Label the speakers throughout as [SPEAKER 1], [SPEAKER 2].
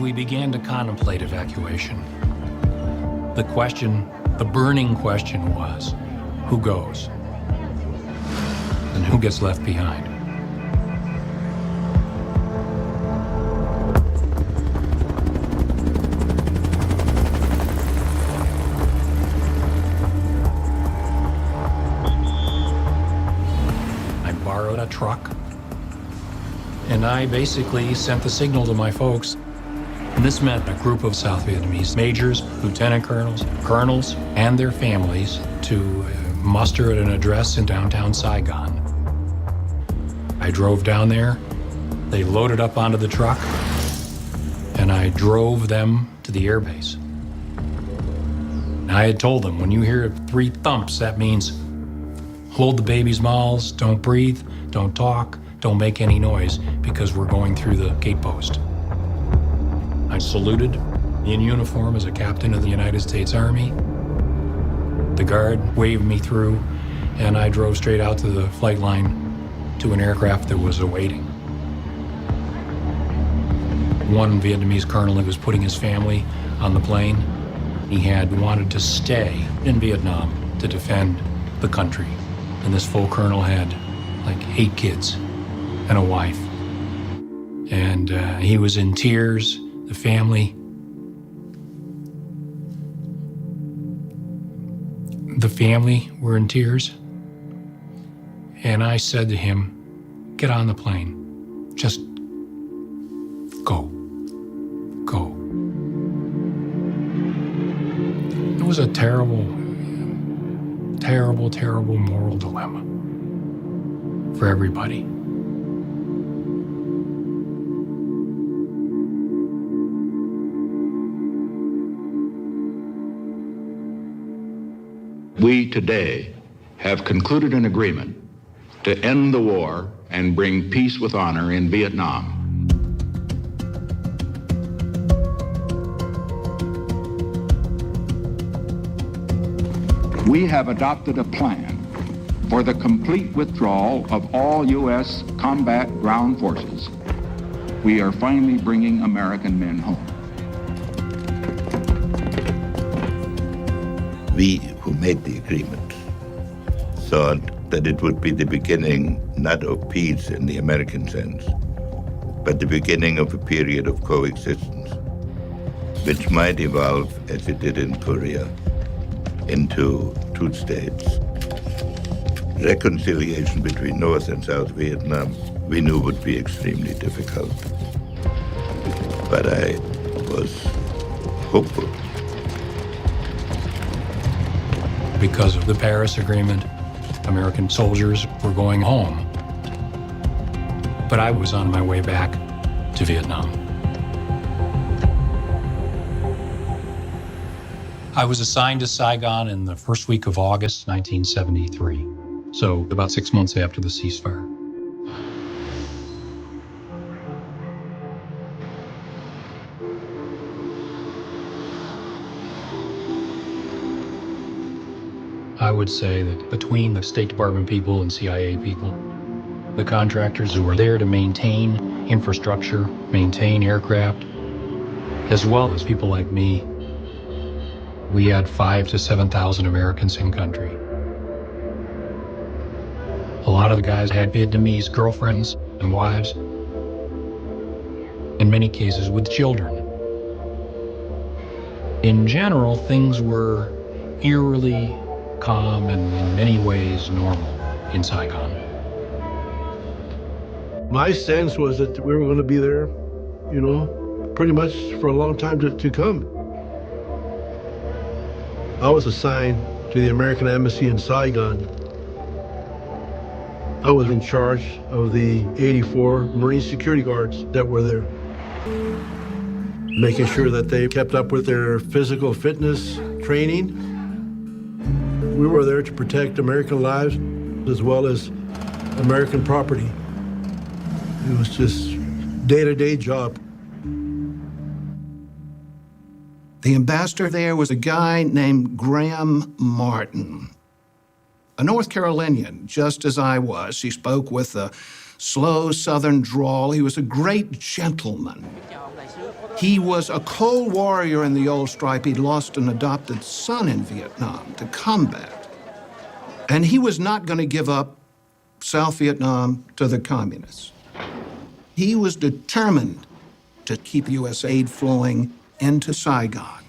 [SPEAKER 1] we began to contemplate evacuation. The burning question was, who goes? And who gets left behind? I borrowed a truck, and I basically sent the signal to my folks. And this meant a group of South Vietnamese majors, lieutenant colonels, and their families to muster at an address in downtown Saigon. I drove down there, they loaded up onto the truck, and I drove them to the airbase. And I had told them, when you hear 3 thumps, that means hold the babies' mouths, don't breathe, don't talk, don't make any noise, because we're going through the gate post. I saluted in uniform as a captain of the United States Army. The guard waved me through, and I drove straight out to the flight line to an aircraft that was awaiting. One Vietnamese colonel who was putting his family on the plane, he had wanted to stay in Vietnam to defend the country. And this full colonel had like 8 kids and a wife. And he was in tears, the family. The family were in tears. And I said to him, get on the plane. Just go. Go. It was a terrible, terrible, terrible moral dilemma for everybody.
[SPEAKER 2] We today have concluded an agreement to end the war and bring peace with honor in Vietnam. We have adopted a plan for the complete withdrawal of all U.S. combat ground forces. We are finally bringing American men home.
[SPEAKER 3] We who made the agreement thought that it would be the beginning not of peace in the American sense, but the beginning of a period of coexistence, which might evolve, as it did in Korea, into 2 states. Reconciliation between North and South Vietnam, we knew would be extremely difficult. But I was hopeful.
[SPEAKER 1] Because of the Paris Agreement, American soldiers were going home. But I was on my way back to Vietnam. I was assigned to Saigon in the first week of August, 1973. So about 6 months after the ceasefire. I would say that between the State Department people and CIA people, the contractors who were there to maintain infrastructure, maintain aircraft, as well as people like me, we had 5,000 to 7,000 Americans in country. A lot of the guys had Vietnamese girlfriends and wives, in many cases with children. In general, things were eerily calm and in many ways normal in Saigon.
[SPEAKER 4] My sense was that we were going to be there, pretty much for a long time to come. I was assigned to the American Embassy in Saigon. I was in charge of the 84 Marine security guards that were there, making sure that they kept up with their physical fitness training. We were there to protect American lives as well as American property. It was just day-to-day job.
[SPEAKER 5] The ambassador there was a guy named Graham Martin, a North Carolinian, just as I was. He spoke with a slow Southern drawl. He was a great gentleman. He was a cold warrior in the old stripe. He'd lost an adopted son in Vietnam to combat. And he was not going to give up South Vietnam to the communists. He was determined to keep U.S. aid flowing into Saigon.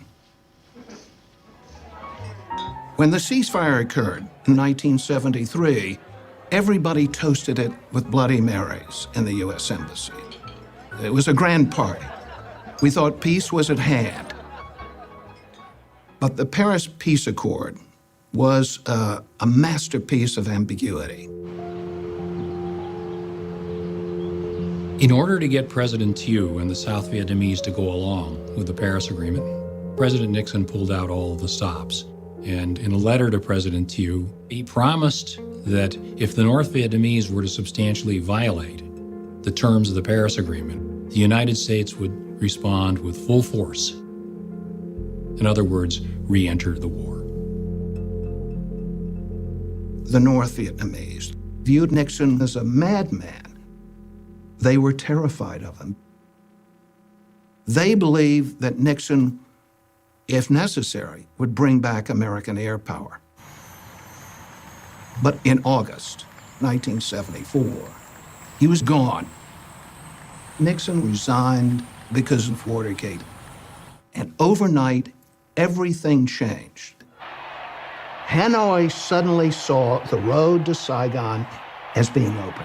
[SPEAKER 5] When the ceasefire occurred in 1973, everybody toasted it with Bloody Marys in the U.S. Embassy. It was a grand party. We thought peace was at hand. But the Paris Peace Accord was a masterpiece of ambiguity.
[SPEAKER 1] In order to get President Thieu and the South Vietnamese to go along with the Paris Agreement, President Nixon pulled out all of the stops. And in a letter to President Thieu, he promised that if the North Vietnamese were to substantially violate the terms of the Paris Agreement, the United States would respond with full force. In other words, re-enter the war.
[SPEAKER 5] The North Vietnamese viewed Nixon as a madman. They were terrified of him. They believed that Nixon, if necessary, would bring back American air power. But in August 1974, he was gone. Nixon resigned because of Watergate. And overnight, everything changed. Hanoi suddenly saw the road to Saigon as being open.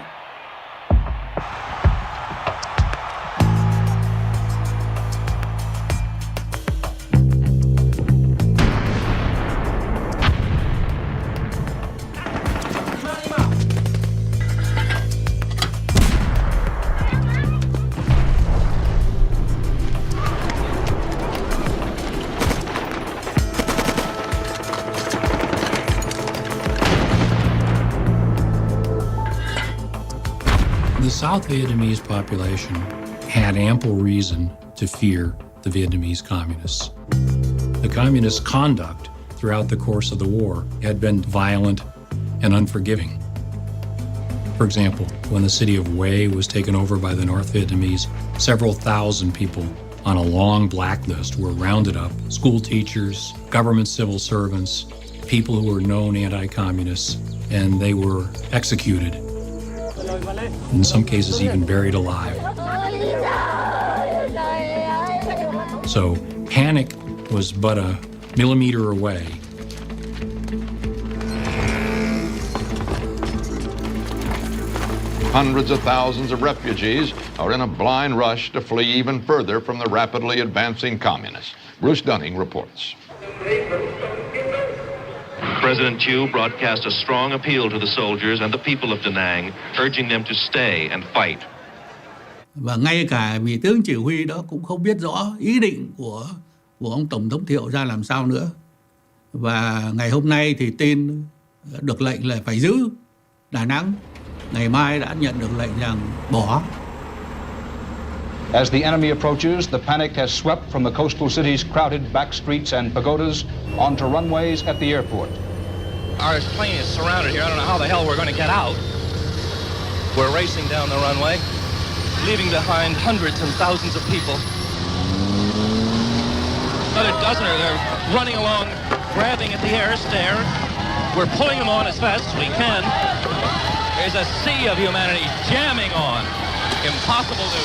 [SPEAKER 1] The South Vietnamese population had ample reason to fear the Vietnamese communists. The communists' conduct throughout the course of the war had been violent and unforgiving. For example, when the city of Hue was taken over by the North Vietnamese, several thousand people on a long blacklist were rounded up: school teachers, government civil servants, people who were known anti-communists, and they were executed. In some cases, even buried alive. So panic was but a millimeter away.
[SPEAKER 6] Hundreds of thousands of refugees are in a blind rush to flee even further from the rapidly advancing communists. Bruce Dunning reports.
[SPEAKER 7] President Thieu broadcast a strong appeal to the soldiers and the people of Da Nang, urging them to stay and fight.
[SPEAKER 8] Và ngay cả vị tướng chỉ huy đó cũng không biết rõ ý định của ông Tổng thống Thiệu ra làm sao nữa. Và ngày hôm nay thì tin được lệnh là phải giữ Đà Nẵng. Ngày mai đã nhận được lệnh rằng bỏ.
[SPEAKER 9] As the enemy approaches, the panic has swept from the coastal city's crowded back streets and pagodas onto runways at the airport.
[SPEAKER 7] Our plane is surrounded here. I don't know how the hell we're going to get out. We're racing down the runway, leaving behind hundreds and thousands of people. Another dozen are there running along, grabbing at the air stair. We're pulling them on as fast as we can. There's a sea of humanity jamming on. Impossible to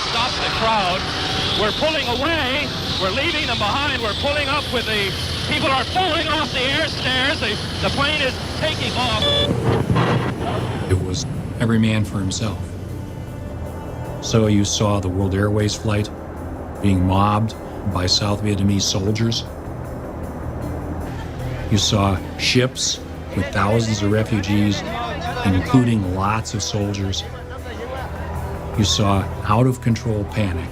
[SPEAKER 7] stop the crowd. We're pulling away. We're leaving them behind. We're pulling up with the people are falling off the air stairs. The plane is taking off.
[SPEAKER 1] It was every man for himself. So you saw the World Airways flight being mobbed by South Vietnamese soldiers. You saw ships with thousands of refugees, including lots of soldiers. You saw out-of-control panic.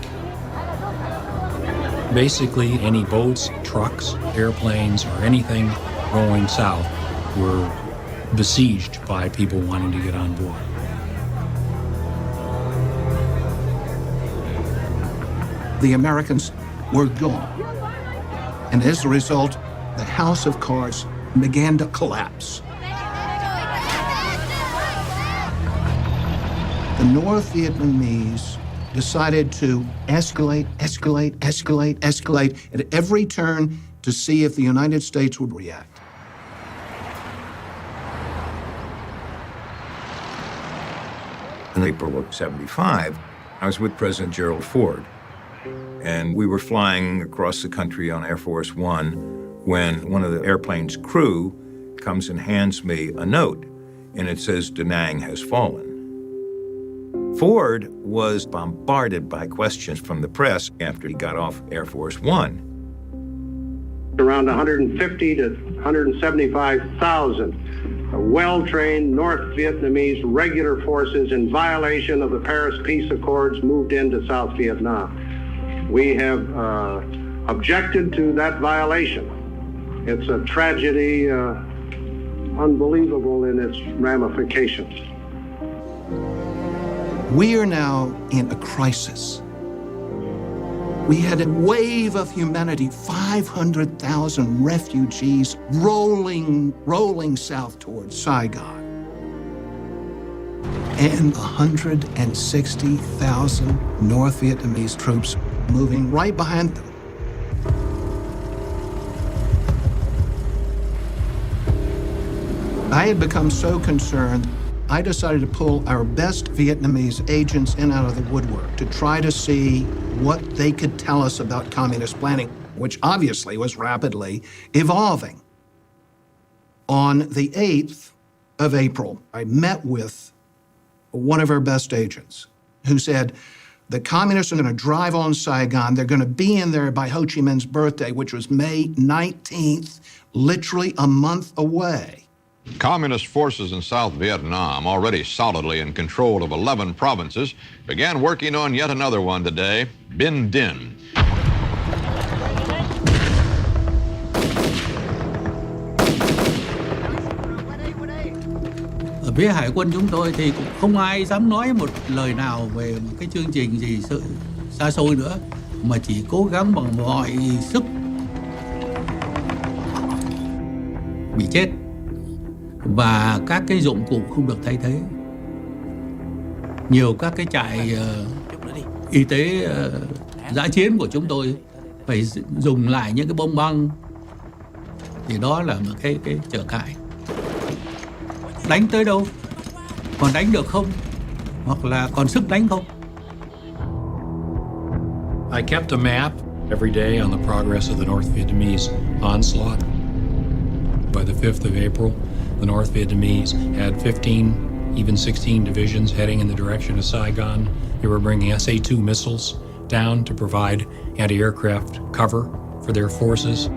[SPEAKER 1] Basically, any boats, trucks, airplanes, or anything going south were besieged by people wanting to get on board.
[SPEAKER 5] The Americans were gone. And as a result, the house of cards began to collapse. The North Vietnamese decided to escalate at every turn to see if the United States would react.
[SPEAKER 10] In April of '75, I was with President Gerald Ford, and we were flying across the country on Air Force One when one of the airplane's crew comes and hands me a note, and it says, "Da Nang has fallen." Ford was bombarded by questions from the press after he got off Air Force One.
[SPEAKER 11] Around 150 to 175,000 well-trained North Vietnamese regular forces in violation of the Paris Peace Accords moved into South Vietnam. We have objected to that violation. It's a tragedy unbelievable in its ramifications.
[SPEAKER 5] We are now in a crisis. We had a wave of humanity, 500,000 refugees rolling south towards Saigon. And 160,000 North Vietnamese troops moving right behind them. I had become so concerned, I decided to pull our best Vietnamese agents in out of the woodwork to try to see what they could tell us about communist planning, which obviously was rapidly evolving. On the 8th of April, I met with one of our best agents who said, the communists are going to drive on Saigon. They're going to be in there by Ho Chi Minh's birthday, which was May 19th, literally a month away.
[SPEAKER 6] Communist forces in South Vietnam, already solidly in control of 11 provinces, began working on yet another one today, Binh Dinh.
[SPEAKER 8] Ở phía hải quân chúng tôi thì cũng không ai dám nói một lời nào về một cái chương trình gì xa xôi nữa, mà chỉ cố gắng bằng mọi sức bị chết và các cái dụng cụ không được thay thế. Nhiều các cái trại y tế dã chiến của chúng tôi phải dùng lại những cái bom băng, thì đó là một cái trở ngại. Đánh tới đâu? Còn đánh được không? Hoặc là còn sức đánh không?
[SPEAKER 1] I kept a map every day on the progress of the North Vietnamese onslaught. By the 5th of April, the North Vietnamese had 15, even 16 divisions heading in the direction of Saigon. They were bringing SA-2 missiles down to provide anti-aircraft cover for their forces.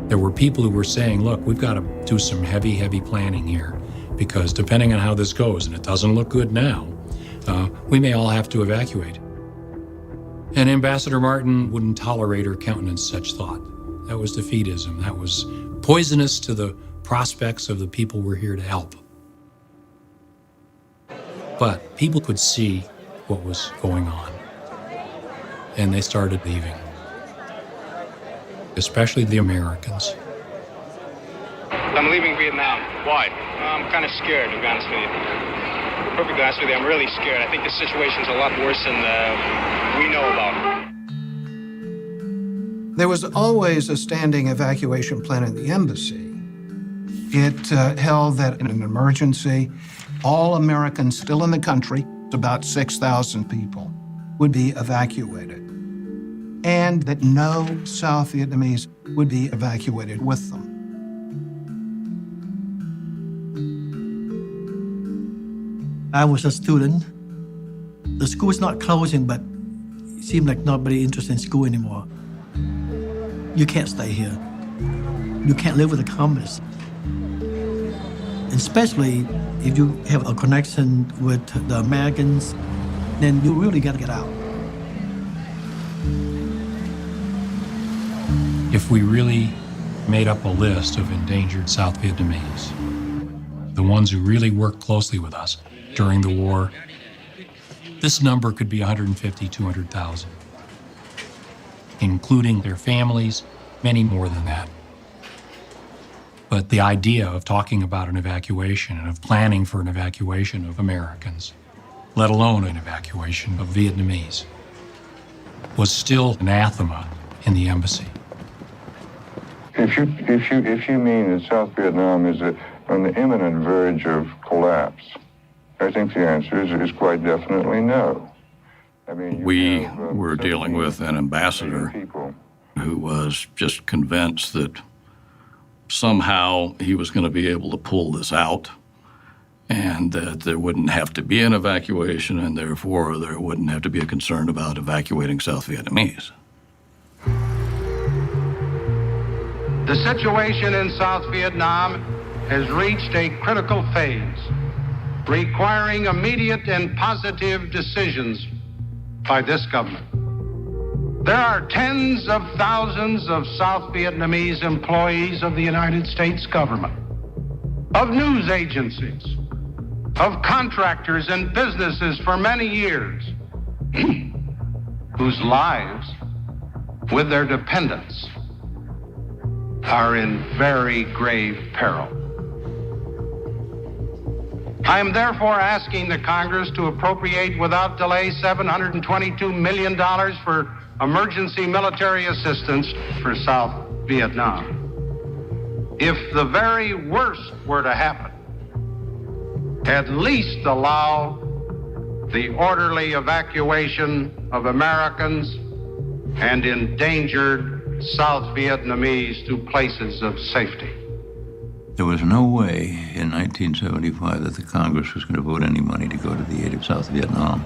[SPEAKER 1] There were people who were saying, look, we've got to do some heavy planning here, because depending on how this goes, and it doesn't look good now, we may all have to evacuate. And Ambassador Martin wouldn't tolerate or countenance such thought. That was defeatism. That was poisonous to the prospects of the people we're here to help. But people could see what was going on, and they started leaving, especially the Americans.
[SPEAKER 12] I'm leaving Vietnam. Why? I'm kind of scared, to be honest with you. To be perfectly honest with you, I'm really scared. I think the situation's a lot worse than we know about.
[SPEAKER 5] There was always a standing evacuation plan in the embassy. It held that in an emergency, all Americans still in the country, about 6,000 people, would be evacuated, and that no South Vietnamese would be evacuated with them.
[SPEAKER 13] I was a student. The school is not closing, but it seemed like nobody interested in school anymore. You can't stay here. You can't live with the communists. Especially if you have a connection with the Americans, then you really got to get out.
[SPEAKER 1] If we really made up a list of endangered South Vietnamese, the ones who really worked closely with us during the war, this number could be 150, 200,000, including their families, many more than that. But the idea of talking about an evacuation and of planning for an evacuation of Americans let alone an evacuation of Vietnamese, was still anathema in the embassy.
[SPEAKER 14] If you mean that South Vietnam is on the imminent verge of collapse, I think the answer is quite definitely no. I mean,
[SPEAKER 15] we were dealing with an ambassador who was just convinced that somehow he was going to be able to pull this out and that there wouldn't have to be an evacuation and therefore there wouldn't have to be a concern about evacuating South Vietnamese.
[SPEAKER 11] The situation in South Vietnam has reached a critical phase, requiring immediate and positive decisions by this government. There are tens of thousands of South Vietnamese employees of the United States government, of news agencies, of contractors and businesses for many years, whose lives, with their dependents, are in very grave peril. I am therefore asking the Congress to appropriate without delay $722 million for emergency military assistance for South Vietnam. If the very worst were to happen, at least allow the orderly evacuation of Americans and endangered South Vietnamese to places of safety.
[SPEAKER 3] There was no way in 1975 that the Congress was going to vote any money to go to the aid of South Vietnam.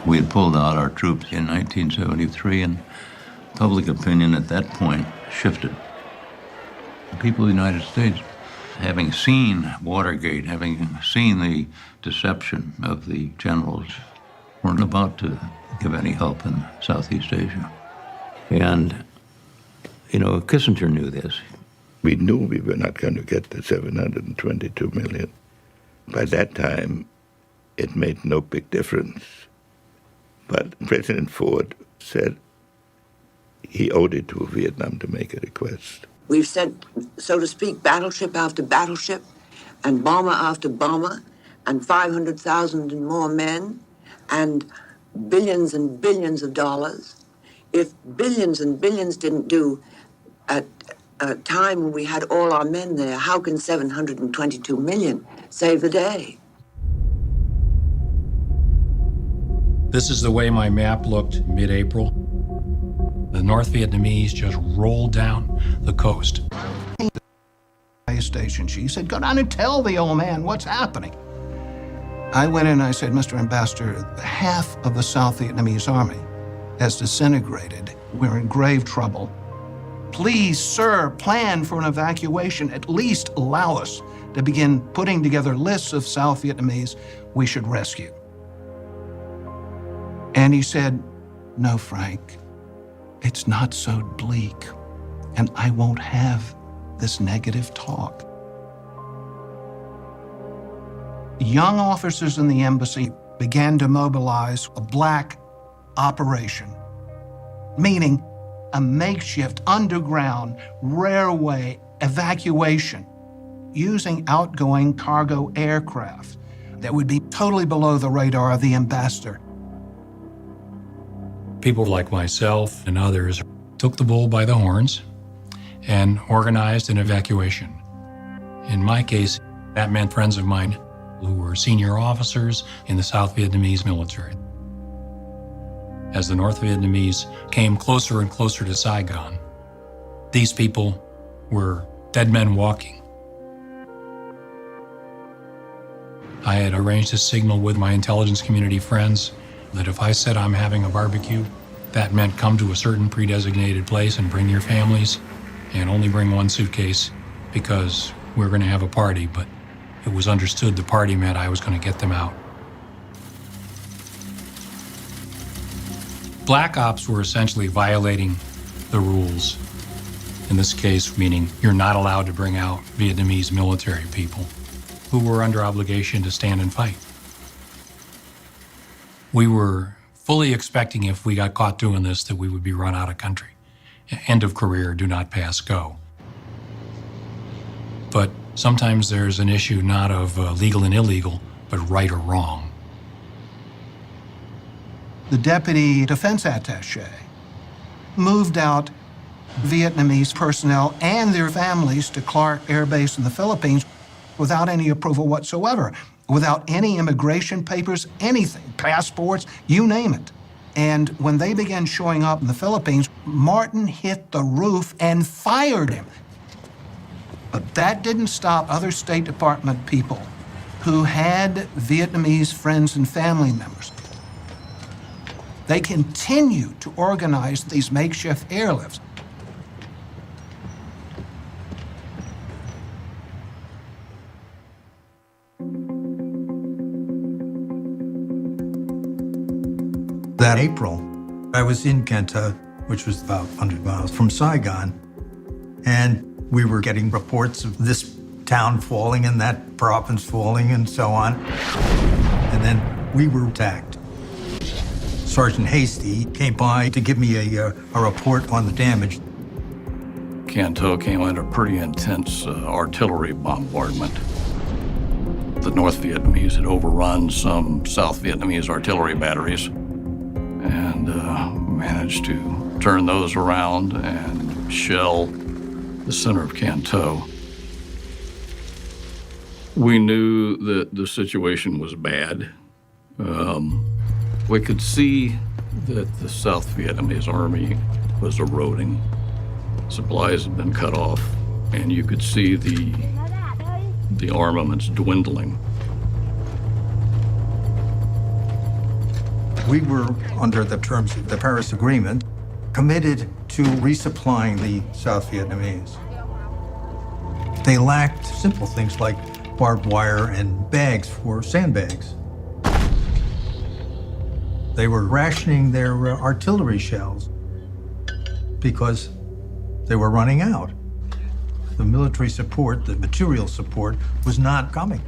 [SPEAKER 3] We had pulled out our troops in 1973, and public opinion at that point shifted. The people of the United States, having seen Watergate, having seen the deception of the generals, weren't about to give any help in Southeast Asia. And, you know, Kissinger knew this. We knew we were not going to get the $722 million. By that time, it made no big difference. But President Ford said he owed it to Vietnam to make a request.
[SPEAKER 16] We've sent, so to speak, battleship after battleship, and bomber after bomber, and 500,000 and more men, and billions and billions of dollars. If billions and billions didn't do at a time when we had all our men there, how can 722 million save the day?
[SPEAKER 1] This is the way my map looked mid-April. The North Vietnamese just rolled down the coast.
[SPEAKER 5] Station. She said, go down and tell the old man what's happening. I went in and I said, Mr. Ambassador, half of the South Vietnamese army has disintegrated. We're in grave trouble. Please, sir, plan for an evacuation. At least allow us to begin putting together lists of South Vietnamese we should rescue. And he said, no, Frank, it's not so bleak, and I won't have this negative talk. Young officers in the embassy began to mobilize a black operation, meaning a makeshift underground railway evacuation using outgoing cargo aircraft that would be totally below the radar of the ambassador.
[SPEAKER 1] People like myself and others took the bull by the horns and organized an evacuation. In my case, that meant friends of mine who were senior officers in the South Vietnamese military. As the North Vietnamese came closer and closer to Saigon, these people were dead men walking. I had arranged a signal with my intelligence community friends that if I said I'm having a barbecue, that meant come to a certain pre-designated place and bring your families and only bring one suitcase because we're going to have a party, but it was understood the party meant I was going to get them out. Black ops were essentially violating the rules. In this case, meaning you're not allowed to bring out Vietnamese military people who were under obligation to stand and fight. We were fully expecting if we got caught doing this that we would be run out of country. End of career, do not pass, go. But sometimes there's an issue not of legal and illegal, but right or wrong.
[SPEAKER 5] The deputy defense attaché moved out Vietnamese personnel and their families to Clark Air Base in the Philippines without any approval whatsoever, without any immigration papers, anything, passports, you name it. And when they began showing up in the Philippines, Martin hit the roof and fired him. But that didn't stop other State Department people who had Vietnamese friends and family members. They continued to organize these makeshift airlifts.
[SPEAKER 17] That April, I was in Kenta, which was about 100 miles from Saigon, and we were getting reports of this town falling and that province falling and so on. And then we were attacked. Sergeant Hasty came by to give me a report on the damage.
[SPEAKER 15] Canto came under pretty intense artillery bombardment. The North Vietnamese had overrun some South Vietnamese artillery batteries and managed to turn those around and shell the center of Canto. We knew that the situation was bad. We could see that the South Vietnamese army was eroding. Supplies had been cut off, and you could see the armaments dwindling.
[SPEAKER 17] We were, under the terms of the Paris Agreement, committed to resupplying the South Vietnamese. They lacked simple things like barbed wire and bags for sandbags. They were rationing their artillery shells because they were running out. The military support, the material support, was not coming.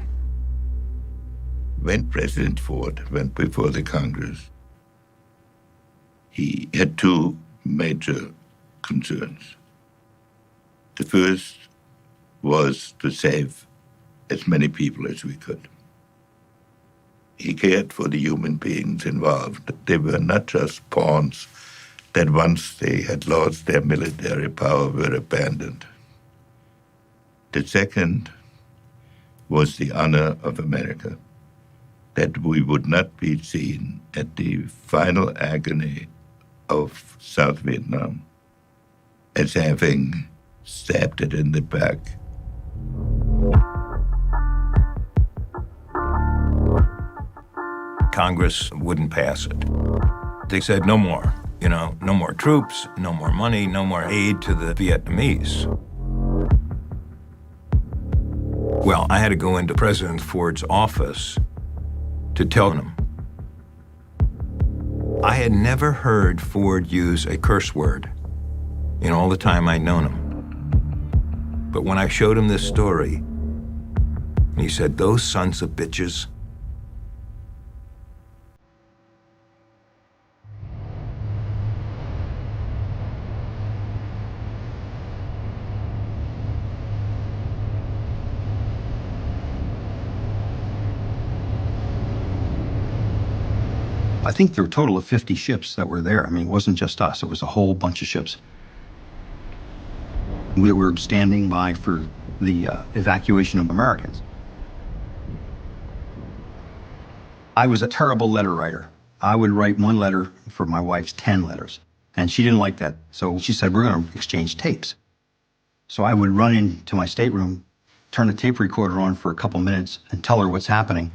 [SPEAKER 3] When President Ford went before the Congress, he had two major concerns. The first was to save as many people as we could. He cared for the human beings involved. They were not just pawns that once they had lost their military power were abandoned. The second was the honor of America, that we would not be seen at the final agony of South Vietnam as having stabbed it in the back.
[SPEAKER 10] Congress wouldn't pass it. They said no more, no more troops, no more money, no more aid to the Vietnamese. Well, I had to go into President Ford's office to tell him. I had never heard Ford use a curse word in all the time I'd known him. But when I showed him this story, and he said, "Those sons of bitches,"
[SPEAKER 18] I think there were a total of 50 ships that were there. I mean, it wasn't just us. It was a whole bunch of ships. We were standing by for the evacuation of Americans. I was a terrible letter writer. I would write one letter for my wife's 10 letters, and she didn't like that. So she said, "We're going to exchange tapes." So I would run into my stateroom, turn the tape recorder on for a couple minutes, and tell her what's happening.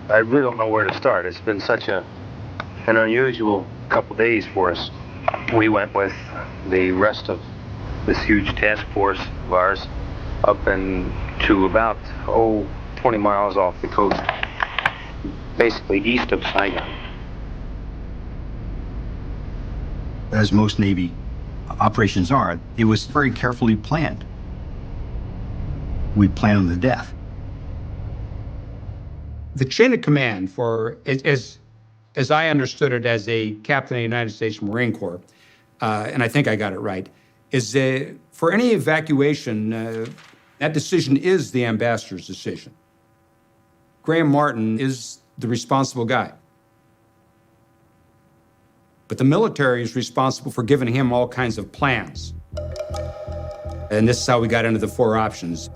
[SPEAKER 19] I really don't know where to start. It's been such an unusual couple days for us. We went with the rest of this huge task force of ours up to about 20 miles off the coast, basically east of Saigon.
[SPEAKER 18] As most Navy operations are, it was very carefully planned. We planned on the death.
[SPEAKER 20] The chain of command for, as I understood it as a captain of the United States Marine Corps, and I think I got it right, is for any evacuation, that decision is the ambassador's decision. Graham Martin is the responsible guy. But the military is responsible for giving him all kinds of plans. And this is how we got into the 4 options.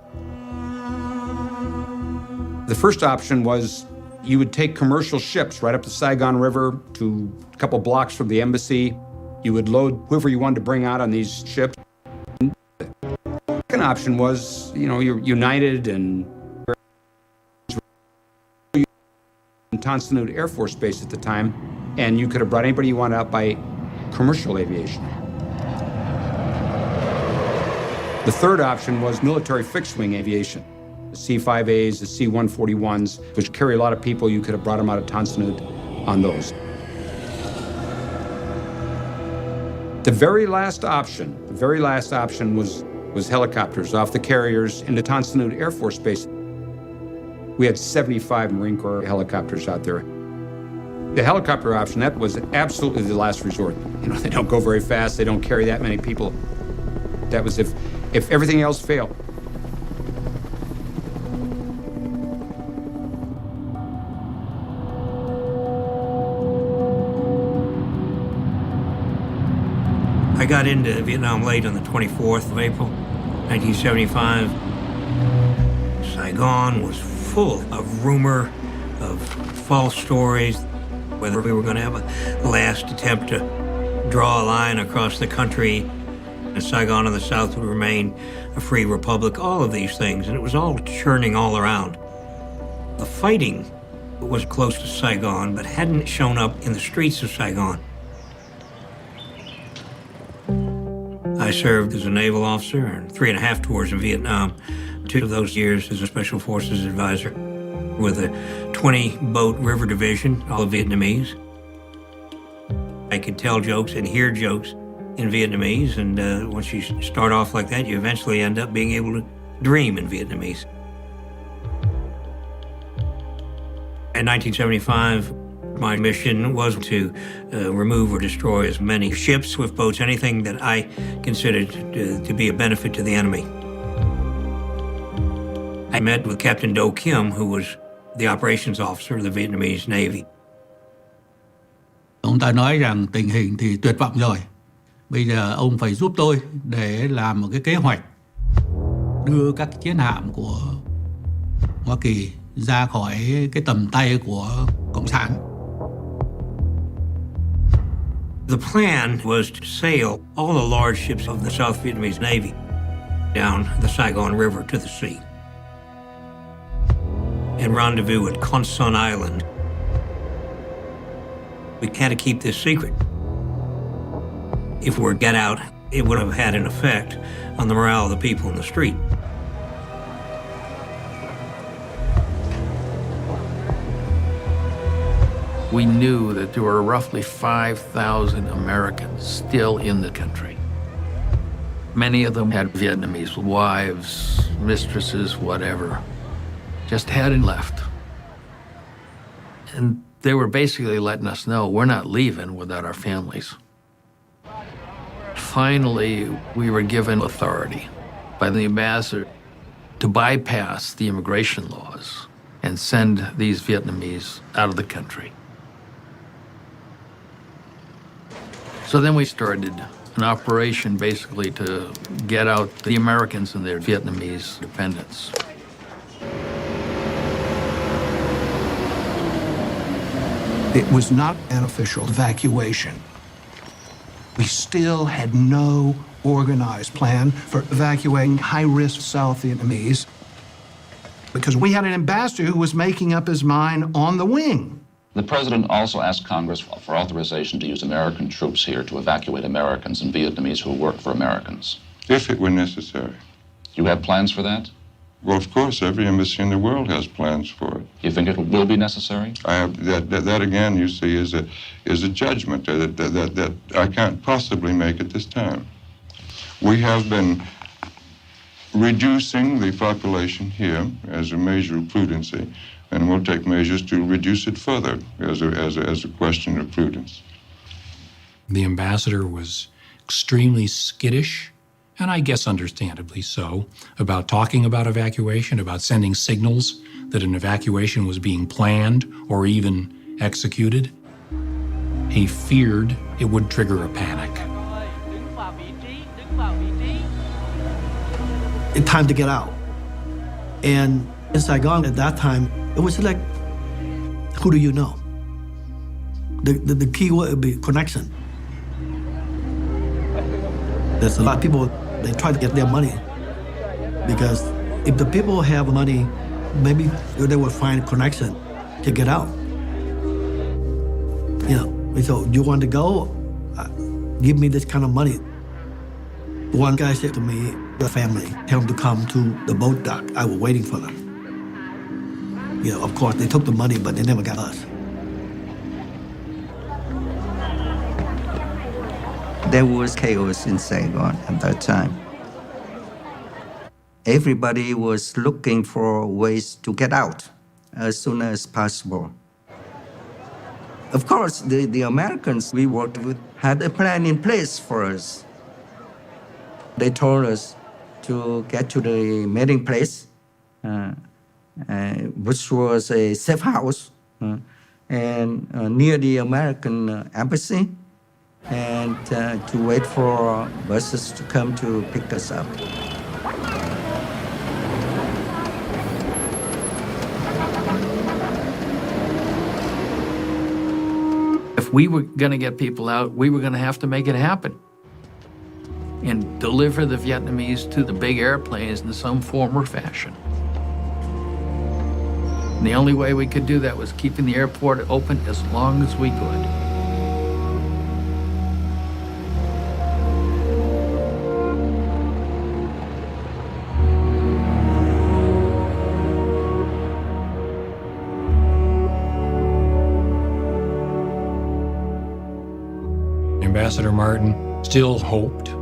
[SPEAKER 20] The first option was you would take commercial ships right up the Saigon River to a couple blocks from the embassy. You would load whoever you wanted to bring out on these ships. The second option was, you're united and Tonsanute Air Force Base at the time, and you could have brought anybody you wanted out by commercial aviation. The third option was military fixed-wing aviation. The C-5As, the C-141s, which carry a lot of people. You could have brought them out of Tonsanute on those. The very last option was helicopters off the carriers into Tonsanute Air Force Base. We had 75 Marine Corps helicopters out there. The helicopter option, that was absolutely the last resort. They don't go very fast, they don't carry that many people. That was if everything else failed.
[SPEAKER 21] I got into Vietnam late on the 24th of April, 1975. Saigon was full of rumor, of false stories, whether we were going to have a last attempt to draw a line across the country, and Saigon in the south would remain a free republic, all of these things, and it was all churning all around. The fighting was close to Saigon, but hadn't shown up in the streets of Saigon. I served as a naval officer and 3.5 tours in Vietnam, 2 of those years as a Special Forces advisor with a 20-boat river division, all Vietnamese. I could tell jokes and hear jokes in Vietnamese, and once you start off like that, you eventually end up being able to dream in Vietnamese. In 1975, my mission was to remove or destroy as many ships, swift boats, anything that I considered to be a benefit to the enemy. I met with Captain Do Kim, who was the operations officer of the Vietnamese Navy.
[SPEAKER 8] Ông ta nói rằng tình hình thì tuyệt vọng rồi. Bây giờ ông phải giúp tôi để làm một cái kế hoạch đưa các chiến hạm của Hoa Kỳ ra khỏi cái tầm tay của Cộng sản.
[SPEAKER 21] The plan was to sail all the large ships of the South Vietnamese Navy down the Saigon River to the sea and rendezvous at Con Son Island. We had to keep this secret. If we were to get out, it would have had an effect on the morale of the people in the street.
[SPEAKER 22] We knew that there were roughly 5,000 Americans still in the country. Many of them had Vietnamese wives, mistresses, whatever, just hadn't left. And they were basically letting us know we're not leaving without our families. Finally, we were given authority by the ambassador to bypass the immigration laws and send these Vietnamese out of the country. So then we started an operation basically to get out the Americans and their Vietnamese dependents.
[SPEAKER 5] It was not an official evacuation. We still had no organized plan for evacuating high-risk South Vietnamese because we had an ambassador who was making up his mind on the wing.
[SPEAKER 23] The president also asked Congress for authorization to use American troops here to evacuate Americans and Vietnamese who work for Americans.
[SPEAKER 14] If it were necessary.
[SPEAKER 23] You have plans for that?
[SPEAKER 14] Well, of course, every embassy in the world has plans for it.
[SPEAKER 23] You think it will be necessary?
[SPEAKER 14] I have that again. You see, is a judgment that I can't possibly make at this time. We have been reducing the population here as a measure of prudency, and we'll take measures to reduce it further as a question of prudence.
[SPEAKER 1] The ambassador was extremely skittish and I guess understandably so, about talking about evacuation, about sending signals that an evacuation was being planned or even executed. He feared it would trigger a panic.
[SPEAKER 13] It's time to get out. And in Saigon at that time, it was like, who do you know? The key word would be connection. There's a lot of people, they try to get their money. Because if the people have money, maybe they will find connection to get out. You know, so you want to go? Give me this kind of money. One guy said to me, the family, tell them to come to the boat dock. I was waiting for them. You know, of course, they took the money, but they never got us.
[SPEAKER 2] There was chaos in Saigon at that time. Everybody was looking for ways to get out as soon as possible. Of course, the Americans we worked with had a plan in place for us. They told us to get to the meeting place, which was a safe house, and near the American embassy, and to wait for buses to come to pick us up.
[SPEAKER 22] If we were going to get people out, we were going to have to make it happen and deliver the Vietnamese to the big airplanes in some form or fashion. And the only way we could do that was keeping the airport open as long as we could.
[SPEAKER 1] Ambassador Martin still hoped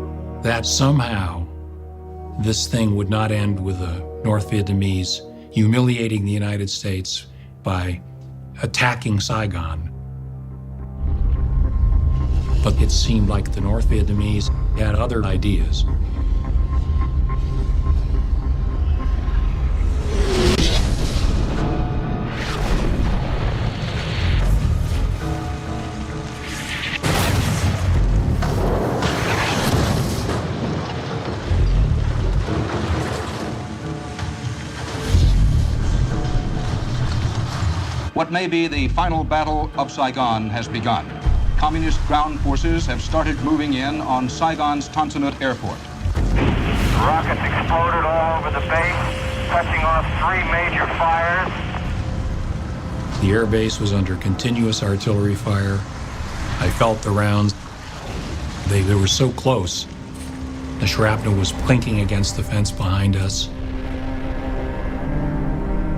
[SPEAKER 1] that somehow this thing would not end with the North Vietnamese humiliating the United States by attacking Saigon. But it seemed like the North Vietnamese had other ideas.
[SPEAKER 4] What may be the final battle of Saigon has begun. Communist ground forces have started moving in on Saigon's Tan Son Nhut Airport.
[SPEAKER 9] Rockets exploded all over the base, touching off 3 major fires.
[SPEAKER 1] The air base was under continuous artillery fire. I felt the rounds. They were so close. The shrapnel was clinking against the fence behind us.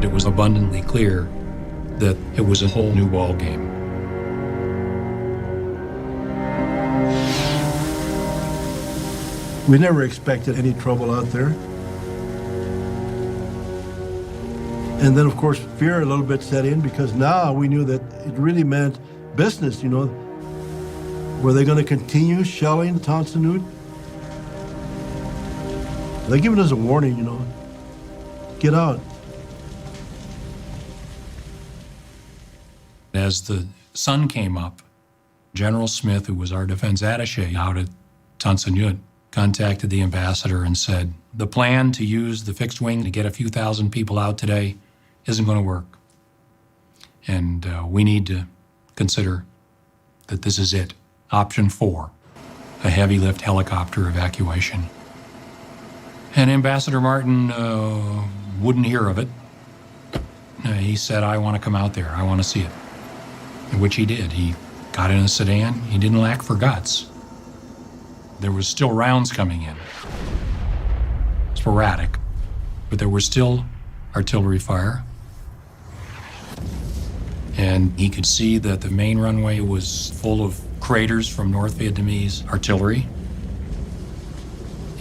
[SPEAKER 1] It was abundantly clear that it was a whole new ball game.
[SPEAKER 24] We never expected any trouble out there. And then, of course, fear a little bit set in because now we knew that it really meant business, you know. Were they going to continue shelling Tan Son Nhut? They're giving us a warning, you know. Get out.
[SPEAKER 1] As the sun came up, General Smith, who was our defense attaché out at Tan Son Nhut, contacted the ambassador and said, the plan to use the fixed wing to get a few thousand people out today isn't going to work. And we need to consider that this is it. Option 4, a heavy lift helicopter evacuation. And Ambassador Martin wouldn't hear of it. He said, I want to come out there. I want to see it. Which he did. He got in a sedan. He didn't lack for guts. There was still rounds coming in. Sporadic, but there was still artillery fire. And he could see that the main runway was full of craters from North Vietnamese artillery.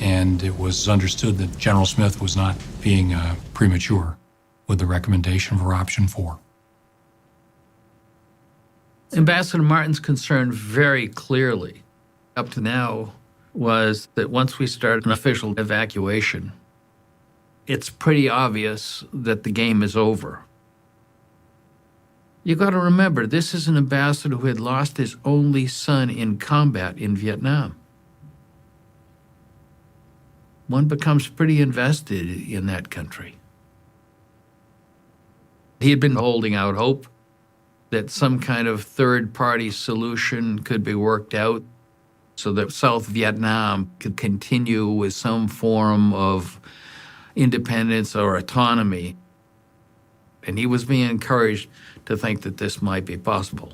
[SPEAKER 1] And it was understood that General Smith was not being premature with the recommendation for option 4.
[SPEAKER 22] Ambassador Martin's concern very clearly, up to now, was that once we started an official evacuation, it's pretty obvious that the game is over. You got to remember, this is an ambassador who had lost his only son in combat in Vietnam. One becomes pretty invested in that country. He had been holding out hope that some kind of third-party solution could be worked out so that South Vietnam could continue with some form of independence or autonomy. And he was being encouraged to think that this might be possible.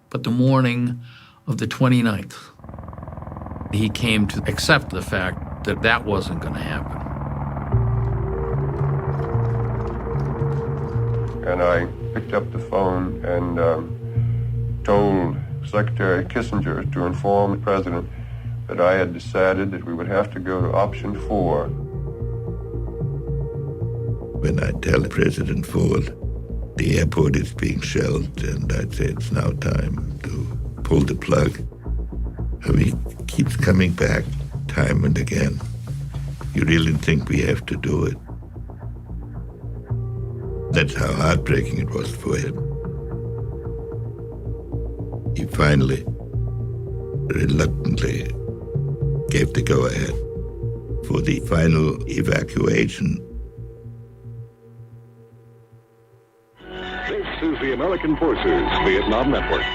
[SPEAKER 22] But the morning of the 29th, he came to accept the fact that that wasn't going to happen.
[SPEAKER 14] And I picked up the phone and told Secretary Kissinger to inform the President that I had decided that we would have to go to option 4.
[SPEAKER 3] When I tell President Ford the airport is being shelled, and I'd say it's now time to pull the plug, he keeps coming back time and again. You really think we have to do it? That's how heartbreaking it was for him. He finally, reluctantly, gave the go-ahead for the final evacuation.
[SPEAKER 6] This is the American Forces Vietnam Network.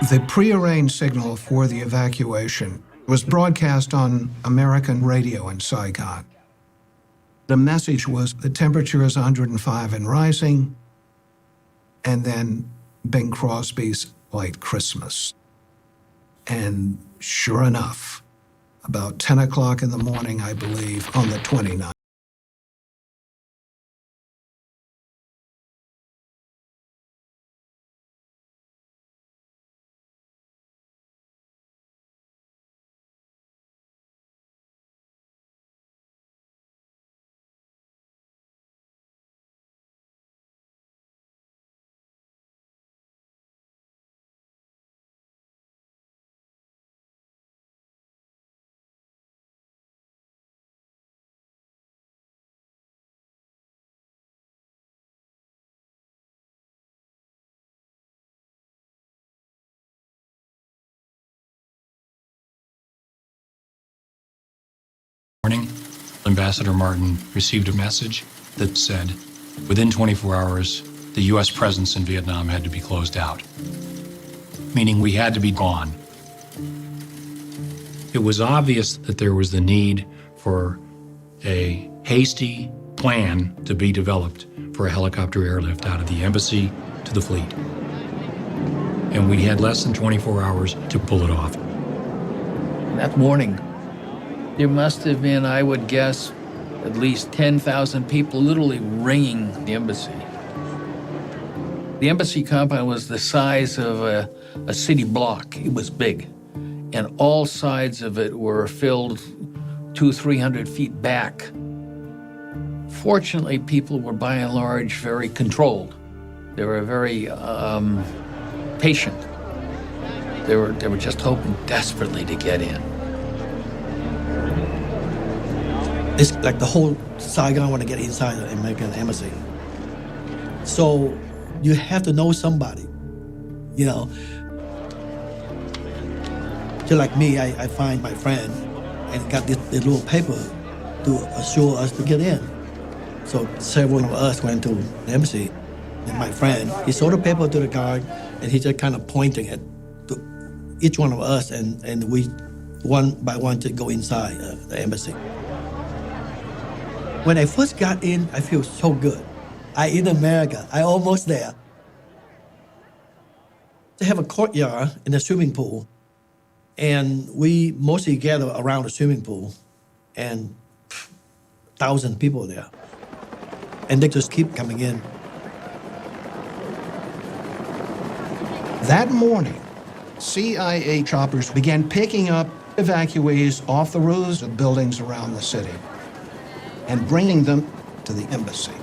[SPEAKER 5] The prearranged signal for the evacuation was broadcast on American radio in Saigon. The message was the temperature is 105 and rising, and then Bing Crosby's White Christmas. And sure enough, about 10 o'clock in the morning, I believe, on the 29th,
[SPEAKER 1] morning, Ambassador Martin received a message that said, within 24 hours, the U.S. presence in Vietnam had to be closed out, meaning we had to be gone. It was obvious that there was the need for a hasty plan to be developed for a helicopter airlift out of the embassy to the fleet. And we had less than 24 hours to pull it off.
[SPEAKER 22] That morning, there must have been, I would guess, at least 10,000 people literally ringing the embassy. The embassy compound was the size of a city block. It was big. And all sides of it were filled 200-300 feet back. Fortunately, people were by and large very controlled. They were very patient. They were just hoping desperately to get in.
[SPEAKER 13] It's like the whole Saigon want to get inside the American embassy. So you have to know somebody, you know. Just like me, I find my friend and got this little paper to assure us to get in. So several of us went to the embassy. And my friend, he sold the paper to the guard and he just kind of pointing it to each one of us and we, one by one, to go inside the embassy. When I first got in, I feel so good. I in America, I almost there. They have a courtyard and a swimming pool, and we mostly gather around the swimming pool, and 1,000 people there. And they just keep coming in.
[SPEAKER 5] that morning, CIA choppers began picking up evacuees off the roofs of buildings around the city and bringing them to the embassy.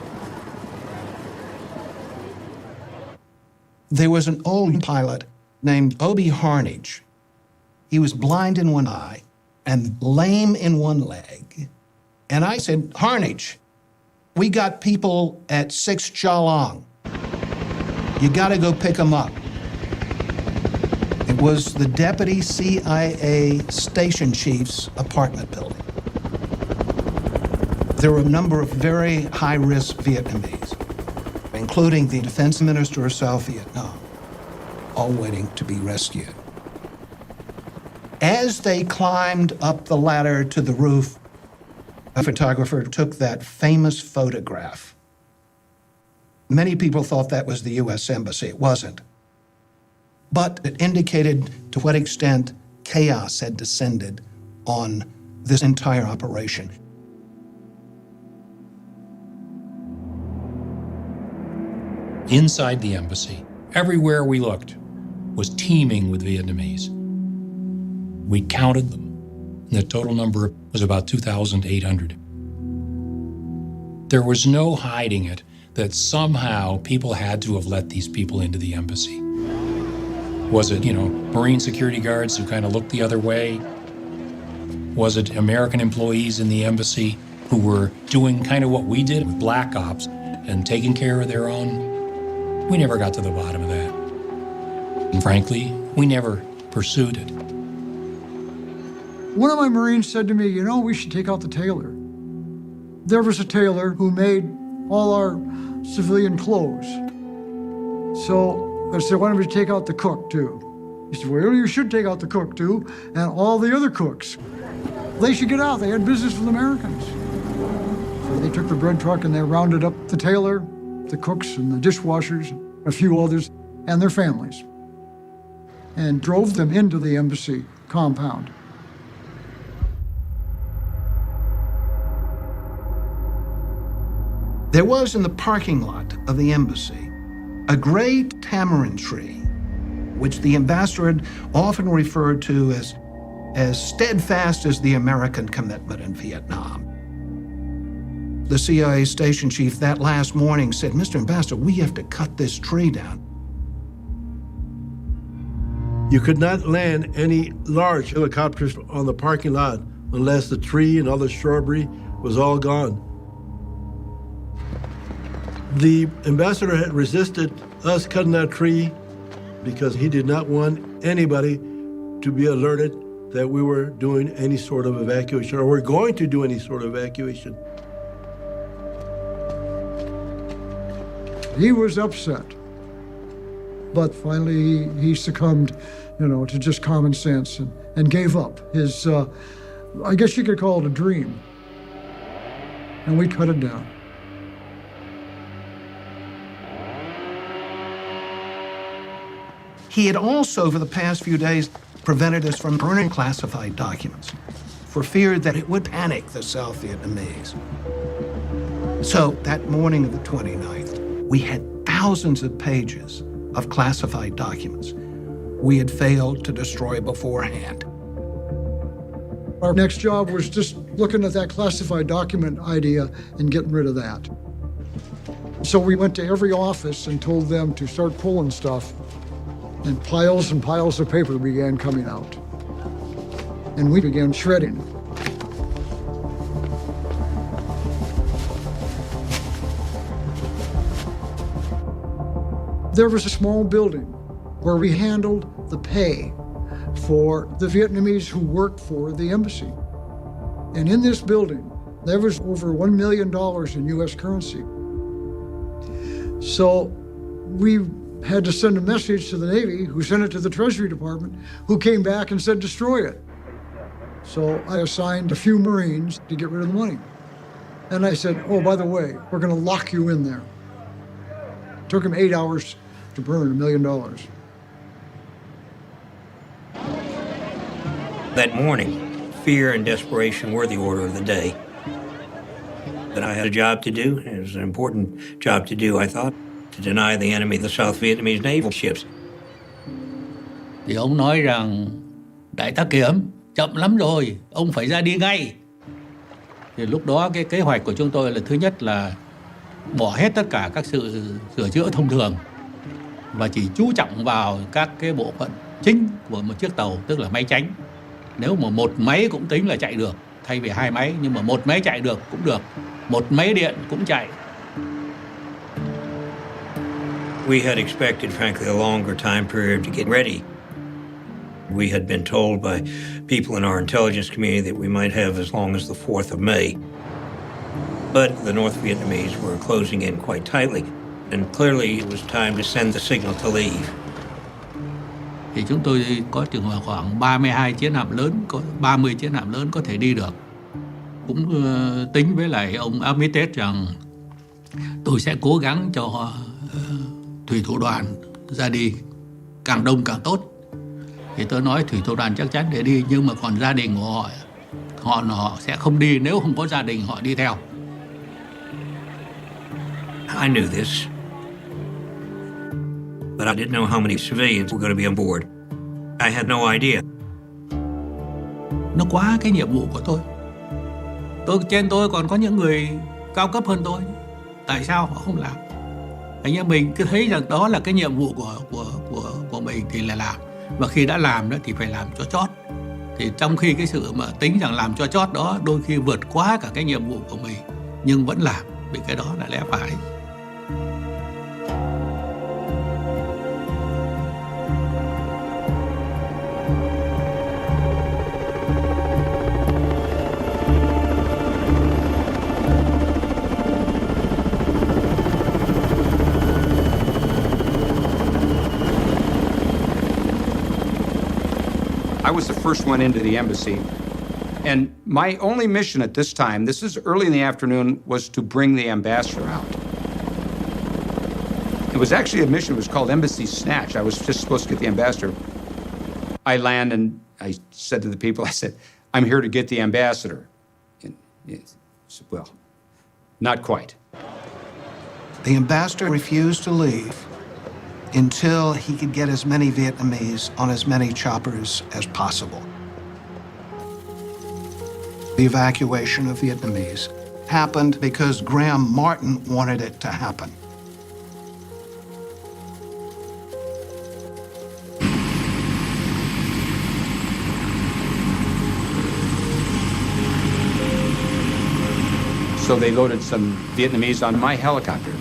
[SPEAKER 5] There was an old pilot named Obie Harnage He was blind in one eye and lame in one leg. And I said, Harnage, we got people at 6 Chalong. You gotta go pick them up. It was the deputy CIA station chief's apartment building. There were a number of very high-risk Vietnamese, including the defense minister of South Vietnam, all waiting to be rescued. As they climbed up the ladder to the roof, a photographer took that famous photograph. Many people thought that was the U.S. Embassy. It wasn't. But it indicated to what extent chaos had descended on this entire operation.
[SPEAKER 1] Inside the embassy, everywhere we looked, was teeming with Vietnamese. We counted them, and the total number was about 2,800. There was no hiding it that somehow people had to have let these people into the embassy. Was it, Marine security guards who kind of looked the other way? Was it American employees in the embassy who were doing kind of what we did with black ops and taking care of their own? We never got to the bottom of that. And frankly, we never pursued it.
[SPEAKER 7] One of my Marines said to me, we should take out the tailor. There was a tailor who made all our civilian clothes. So I said, why don't we take out the cook too? He said, well, you should take out the cook too, and all the other cooks. They should get out. They had business with Americans. So they took the bread truck and they rounded up the tailor, the cooks and the dishwashers, a few others, and their families, and drove them into the embassy compound.
[SPEAKER 5] There was in the parking lot of the embassy a great tamarind tree, which the ambassador had often referred to as steadfast as the American commitment in Vietnam. The CIA station chief that last morning said, Mr. Ambassador, we have to cut this tree down.
[SPEAKER 24] You could not land any large helicopters on the parking lot unless the tree and all the shrubbery was all gone. The ambassador had resisted us cutting that tree because he did not want anybody to be alerted that we were doing any sort of evacuation or were going to do any sort of evacuation.
[SPEAKER 7] He was upset, but finally he succumbed, to just common sense and gave up his, I guess you could call it a dream. And we cut it down.
[SPEAKER 5] He had also, over the past few days, prevented us from burning classified documents for fear that it would panic the South Vietnamese. So that morning of the 29th, we had thousands of pages of classified documents we had failed to destroy beforehand.
[SPEAKER 7] Our next job was just looking at that classified document idea and getting rid of that. So we went to every office and told them to start pulling stuff, and piles of paper began coming out. And we began shredding. There was a small building where we handled the pay for the Vietnamese who worked for the embassy. And in this building, there was over $1 million in US currency. So we had to send a message to the Navy, who sent it to the Treasury Department, who came back and said, destroy it. So I assigned a few Marines to get rid of the money. And I said, oh, by the way, we're gonna lock you in there. It took them 8 hours to burn $1 million.
[SPEAKER 21] That morning, fear and desperation were the order of the day. But I had a job to do. It was an important job to do, I thought, to deny the enemy the South Vietnamese naval ships.
[SPEAKER 8] Thì ông nói rằng, Đại tá Kiểm, chậm lắm rồi, ông phải ra đi ngay. Thì lúc đó cái kế hoạch của chúng tôi là thứ nhất là bỏ hết tất cả các sự sửa chữa thông thường và chỉ chú trọng vào các cái bộ phận chính của một chiếc tàu, tức là máy tránh. Nếu mà một máy cũng tính là chạy được, thay vì hai máy, nhưng mà một máy chạy được cũng được, một máy điện cũng chạy.
[SPEAKER 21] We had expected, frankly, a longer time period to get ready. We had been told by people in our intelligence community that we might have as long as the 4th of May. But the North Vietnamese were closing in quite tightly, and clearly it was time to send the signal to leave.
[SPEAKER 8] Thì chúng tôi có chừng khoảng 32 chiến hạm lớn, có 30 chiến hạm lớn có thể đi được. Cũng tính với lại ông Armitage rằng tôi sẽ cố gắng cho thủy thủ đoàn ra đi càng đông càng tốt. Thì tôi nói thủy thủ đoàn chắc chắn để đi, nhưng mà còn gia đình của họ sẽ không đi nếu không có gia đình họ đi theo.
[SPEAKER 21] I knew this, but I didn't know how many civilians were going to be on board. I had no idea.
[SPEAKER 8] Nó quá cái nhiệm vụ của tôi. Trên tôi còn có những người cao cấp hơn tôi. Tại sao họ không làm? Anh em mình cứ thấy rằng đó là cái nhiệm vụ của mình thì là làm. Và khi đã làm đó thì phải làm cho chót. Thì trong khi cái sự mà tính rằng làm cho chót đó đôi khi vượt quá cả cái nhiệm vụ của mình, nhưng vẫn làm, vì cái đó là lẽ phải.
[SPEAKER 20] I was the first one into the embassy. And my only mission at this time, this is early in the afternoon, was to bring the ambassador out. It was actually a mission, it was called Embassy Snatch. I was just supposed to get the ambassador. I land and I said to the people, I said, I'm here to get the ambassador. And said, well, not quite.
[SPEAKER 5] The ambassador refused to leave until he could get as many Vietnamese on as many choppers as possible. The evacuation of Vietnamese happened because Graham Martin wanted it to happen.
[SPEAKER 20] So they loaded some Vietnamese on my helicopter.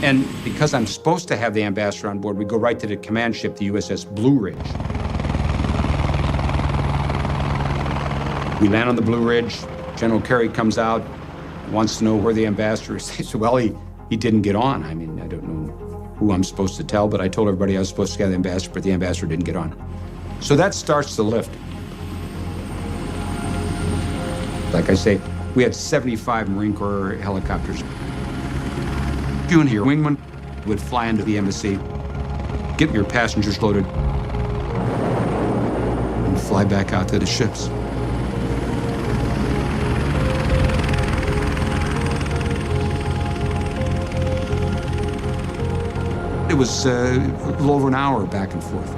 [SPEAKER 20] And because I'm supposed to have the ambassador on board, we go right to the command ship, the USS Blue Ridge. We land on the Blue Ridge. General Kerry comes out, wants to know where the ambassador is. He said, well, he didn't get on. I mean, I don't know who I'm supposed to tell, but I told everybody I was supposed to get the ambassador, but the ambassador didn't get on. So that starts the lift. Like I say, we had 75 Marine Corps helicopters. June here, wingman would fly into the embassy, get your passengers loaded, and fly back out to the ships. It was a little over an hour back and forth.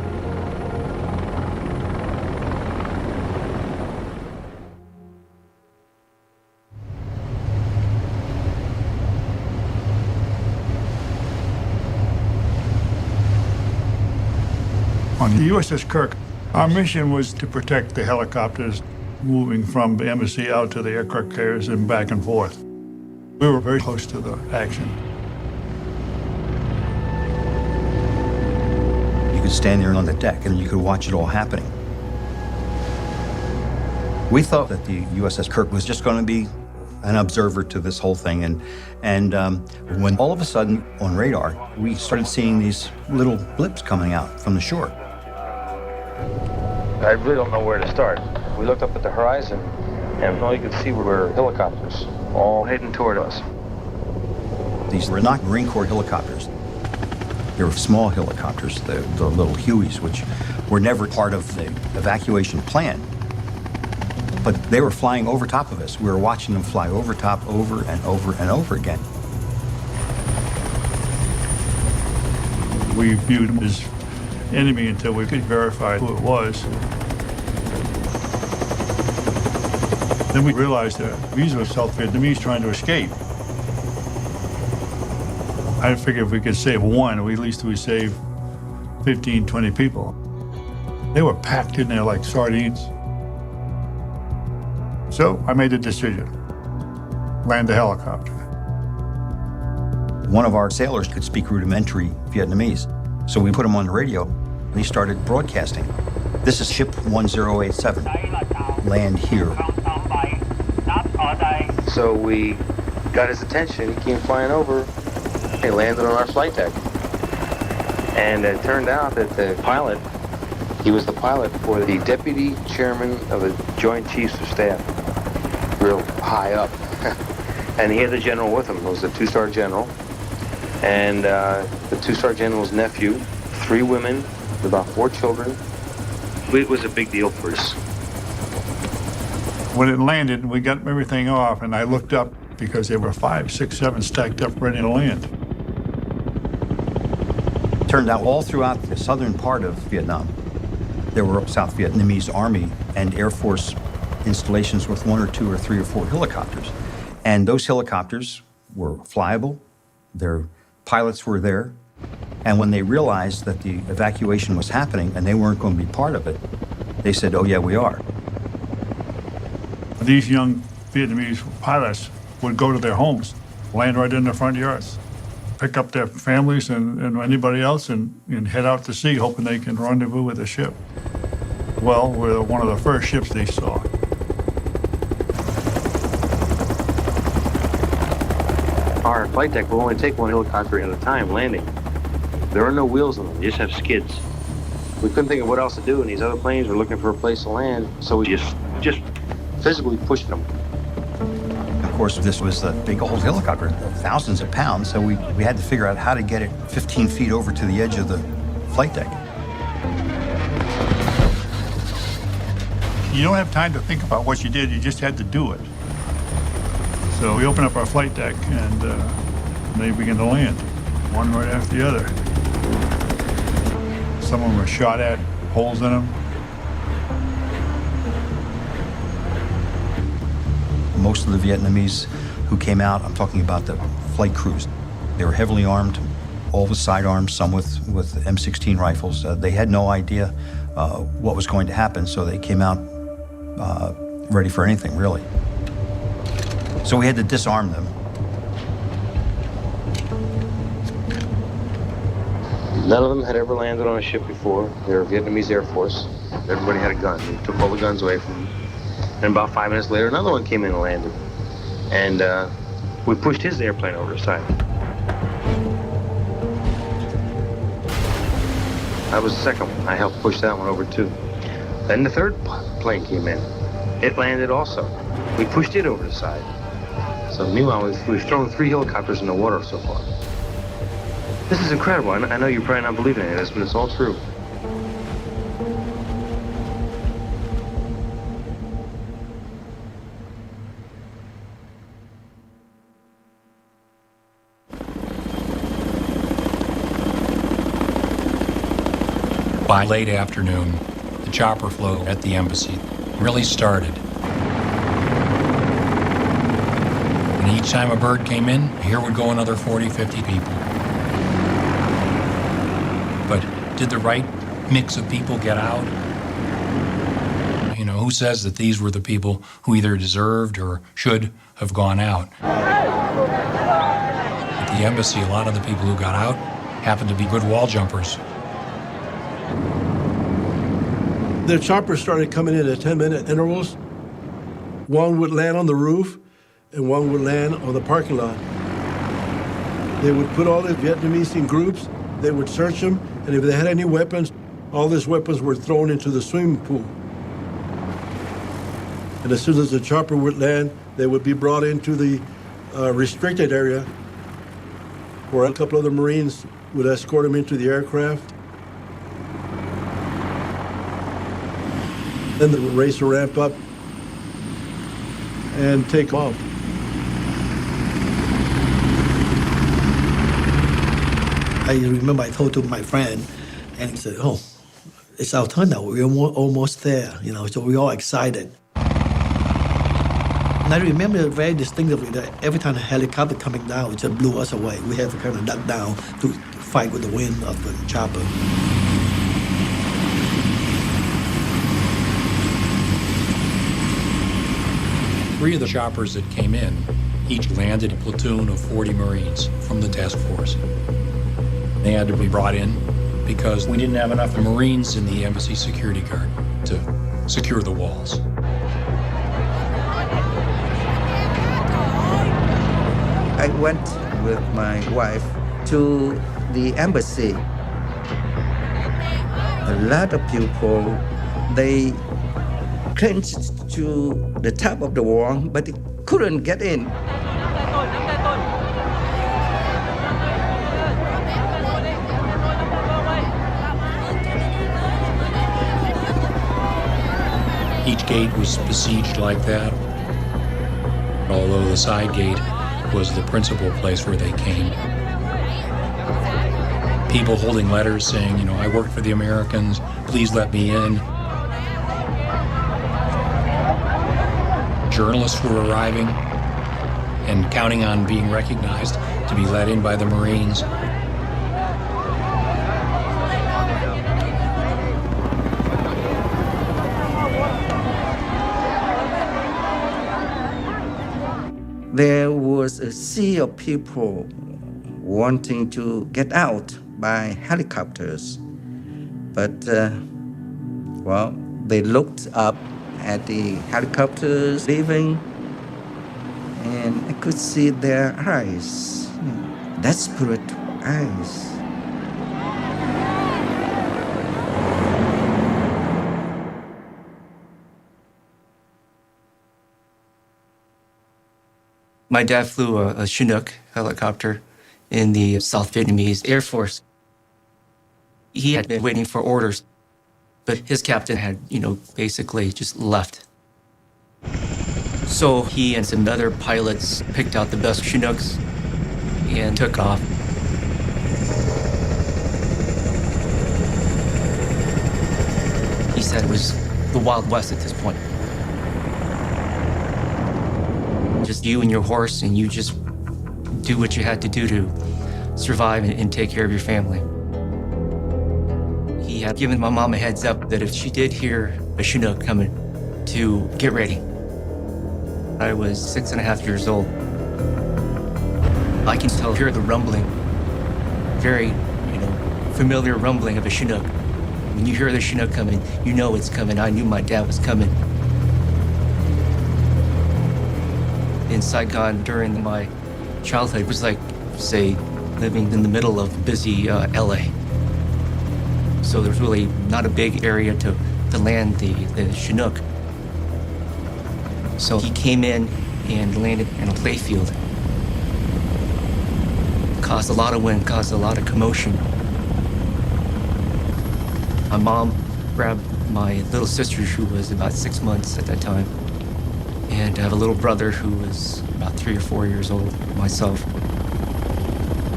[SPEAKER 11] On the USS Kirk, our mission was to protect the helicopters moving from the embassy out to the aircraft carriers and back and forth. We were very close to the action.
[SPEAKER 18] You could stand there on the deck and you could watch it all happening. We thought that the USS Kirk was just going to be an observer to this whole thing. And when all of a sudden on radar, we started seeing these little blips coming out from the shore.
[SPEAKER 19] I really don't know where to start. We looked up at the horizon, and all you could see were helicopters, all heading toward us.
[SPEAKER 18] These were not Marine Corps helicopters. They were small helicopters, the little Hueys, which were never part of the evacuation plan. But they were flying over top of us. We were watching them fly over top, over and over and over again.
[SPEAKER 11] We viewed them as enemy until we could verify who it was. Then we realized that these were South Vietnamese trying to escape. I figured if we could save one, at least we save 15, 20 people. They were packed in there like sardines. So I made a decision, land a helicopter.
[SPEAKER 18] One of our sailors could speak rudimentary Vietnamese, so we put him on the radio, and he started broadcasting. This is ship 1087, land here.
[SPEAKER 19] So we got his attention, he came flying over, he landed on our flight deck. And it turned out that the pilot, he was the pilot for the deputy chairman of the Joint Chiefs of Staff, real high up. And he had the general with him. It was a two-star general. And the two-star general's nephew, 3 women, about 4 children. It was a big deal for us.
[SPEAKER 11] When it landed, we got everything off, and I looked up because there were 5, 6, 7 stacked up ready to land.
[SPEAKER 18] Turned out all throughout the southern part of Vietnam, there were South Vietnamese Army and Air Force installations with 1 or 2 or 3 or 4 helicopters. And those helicopters were flyable, their pilots were there, and when they realized that the evacuation was happening and they weren't going to be part of it, they said, oh yeah, we are.
[SPEAKER 11] These young Vietnamese pilots would go to their homes, land right in their front yards, pick up their families and anybody else and head out to sea, hoping they can rendezvous with the ship. Well, we're one of the first ships they saw.
[SPEAKER 19] Our flight deck will only take 1 helicopter at a time landing. There are no wheels on them, you just have skids. We couldn't think of what else to do, and these other planes were looking for a place to land, so we just physically pushed them.
[SPEAKER 18] Of course, this was a big old helicopter, thousands of pounds, so we had to figure out how to get it 15 feet over to the edge of the flight deck.
[SPEAKER 11] You don't have time to think about what you did, you just had to do it. So we opened up our flight deck and they began to land, one right after the other. Some of them were shot at, holes in them.
[SPEAKER 18] Most of the Vietnamese who came out, I'm talking about the flight crews, they were heavily armed, all with sidearms, some with M16 rifles. They had no idea what was going to happen, so they came out ready for anything, really. So we had to disarm them.
[SPEAKER 19] None of them had ever landed on a ship before. They were Vietnamese Air Force. Everybody had a gun. We took all the guns away from them. And about 5 minutes later, another one came in and landed. And we pushed his airplane over the side. That was the second one. I helped push that one over too. Then the third plane came in. It landed also. We pushed it over the side. So meanwhile, we've thrown 3 helicopters in the water so far. This is incredible. I know you're probably not believing any of this, but it's all true.
[SPEAKER 1] By late afternoon, the chopper flow at the embassy really started. And each time a bird came in, here would go another 40, 50 people. But did the right mix of people get out? You know, who says that these were the people who either deserved or should have gone out? At the embassy, a lot of the people who got out happened to be good wall jumpers.
[SPEAKER 24] The choppers started coming in at 10-minute intervals. One would land on the roof, and one would land on the parking lot. They would put all the Vietnamese in groups. They would search them, and if they had any weapons, all these weapons were thrown into the swimming pool. And as soon as the chopper would land, they would be brought into the restricted area, where a couple of the Marines would escort them into the aircraft. Then the race would ramp up and take off.
[SPEAKER 13] I remember I told to my friend, and he said, "Oh, it's our turn now. We're almost there, you know." So we're all excited. And I remember very distinctively that every time a helicopter coming down, it just blew us away. We had to kind of duck down to fight with the wind of the chopper.
[SPEAKER 1] 3 of the choppers that came in each landed a platoon of 40 Marines from the task force. They had to be brought in because we didn't have enough Marines in the embassy security guard to secure the walls.
[SPEAKER 2] I went with my wife to the embassy. A lot of people, they clinched to the top of the wall, but they couldn't get in.
[SPEAKER 1] Each gate was besieged like that, although the side gate was the principal place where they came. People holding letters saying, I worked for the Americans, please let me in. Journalists were arriving and counting on being recognized to be let in by the Marines.
[SPEAKER 2] There was a sea of people wanting to get out by helicopters. But, they looked up at the helicopters leaving, and I could see their eyes, desperate eyes.
[SPEAKER 12] My dad flew a Chinook helicopter in the South Vietnamese Air Force. He had been waiting for orders, but his captain had, basically just left. So he and some other pilots picked out the best Chinooks and took off. He said it was the Wild West at this point. Just you and your horse, and you just do what you had to do to survive and take care of your family. He had given my mom a heads up that if she did hear a Chinook coming, to get ready. I was 6.5 years old. I can still hear the rumbling, very, familiar rumbling of a Chinook. When you hear the Chinook coming, you know it's coming. I knew my dad was coming. In Saigon during my childhood, it was like, say, living in the middle of busy LA. So there's really not a big area to land the Chinook. So he came in and landed in a playfield. Caused a lot of wind, caused a lot of commotion. My mom grabbed my little sister, who was about 6 months at that time, and I have a little brother who was about 3 or 4 years old, myself.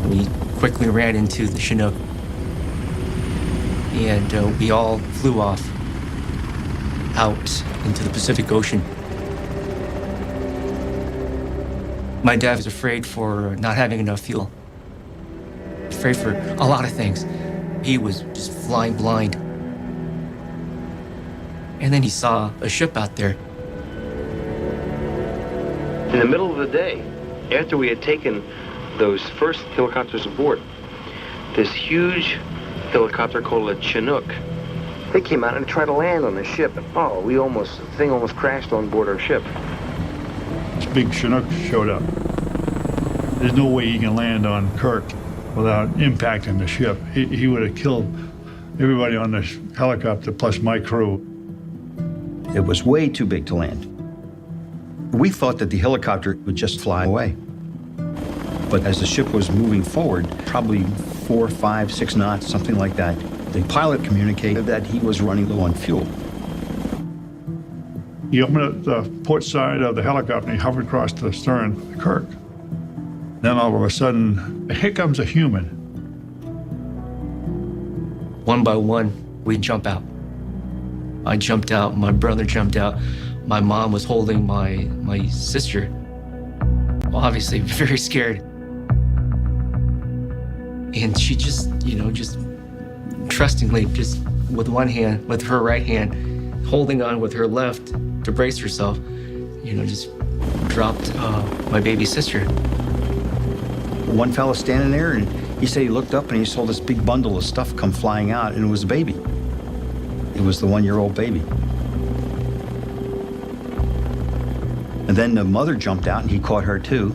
[SPEAKER 12] We quickly ran into the Chinook, and we all flew off out into the Pacific Ocean. My dad was afraid for not having enough fuel, afraid for a lot of things. He was just flying blind. And then he saw a ship out there.
[SPEAKER 19] In the middle of the day, after we had taken those first helicopters aboard, this huge helicopter called a Chinook, they came out and tried to land on the ship. And the thing almost crashed on board our ship.
[SPEAKER 11] This big Chinook showed up. There's no way he can land on Kirk without impacting the ship. He would have killed everybody on the helicopter plus my crew.
[SPEAKER 18] It was way too big to land. We thought that the helicopter would just fly away. But as the ship was moving forward, probably 4, 5, 6 knots, something like that, the pilot communicated that he was running low on fuel.
[SPEAKER 11] He opened up the port side of the helicopter and he hovered across the stern of the Kirk. Then all of a sudden, here comes a human.
[SPEAKER 12] One by one, we'd jump out. I jumped out, my brother jumped out. My mom was holding my sister, obviously very scared. And she just trustingly, just with one hand, with her right hand, holding on with her left to brace herself, just dropped my baby sister.
[SPEAKER 18] One fella standing there, and he said he looked up and he saw this big bundle of stuff come flying out, and it was a baby. It was the 1-year-old baby. And then the mother jumped out and he caught her too.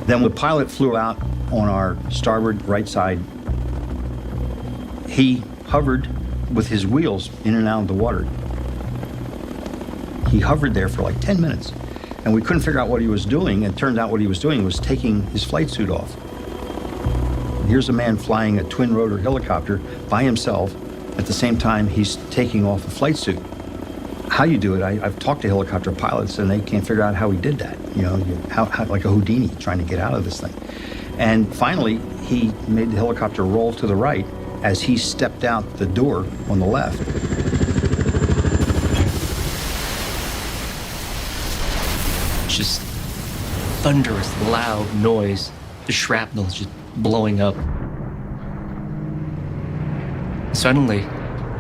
[SPEAKER 18] Then the pilot flew out on our starboard right side. He hovered with his wheels in and out of the water. He hovered there for like 10 minutes, and we couldn't figure out what he was doing. It turned out what he was doing was taking his flight suit off. Here's a man flying a twin-rotor helicopter by himself. At the same time, he's taking off a flight suit. How you do it, I've talked to helicopter pilots, and they can't figure out how he did that. You know, how like a Houdini trying to get out of this thing. And finally, he made the helicopter roll to the right as he stepped out the door on the left.
[SPEAKER 12] Just thunderous, loud noise. The shrapnel is just blowing up. Suddenly,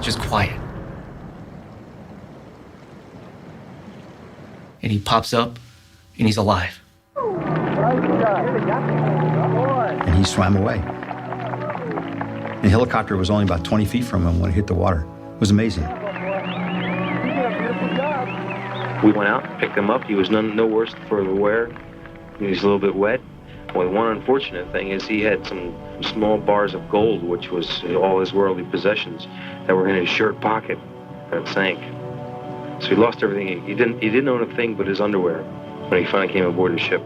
[SPEAKER 12] just quiet. And he pops up, and he's alive.
[SPEAKER 18] And he swam away. And the helicopter was only about 20 feet from him when it hit the water. It was amazing.
[SPEAKER 19] We went out, picked him up. He was no worse for the wear. He was a little bit wet. Well, one unfortunate thing is he had some small bars of gold, which was all his worldly possessions, that were in his shirt pocket that sank. So he lost everything. He didn't own a thing but his underwear when he finally came aboard the ship.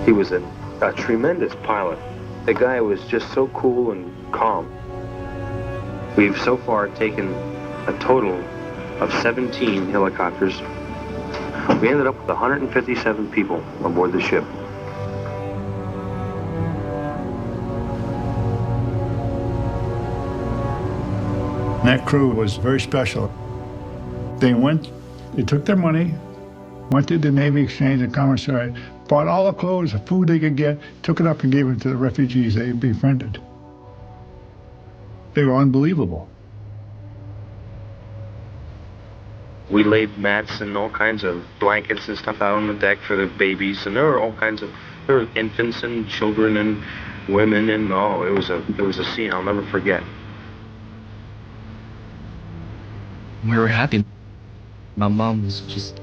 [SPEAKER 19] He was a tremendous pilot. The guy was just so cool and calm. We've so far taken a total of 17 helicopters. We ended up with 157 people aboard the ship.
[SPEAKER 11] That crew was very special. They took their money, went to the Navy Exchange and Commissariat, bought all the clothes, the food they could get, took it up and gave it to the refugees they befriended. They were unbelievable.
[SPEAKER 19] We laid mats and all kinds of blankets and stuff out on the deck for the babies, and there were infants and children and women, and it was a scene I'll never forget.
[SPEAKER 12] We were happy. My mom was just,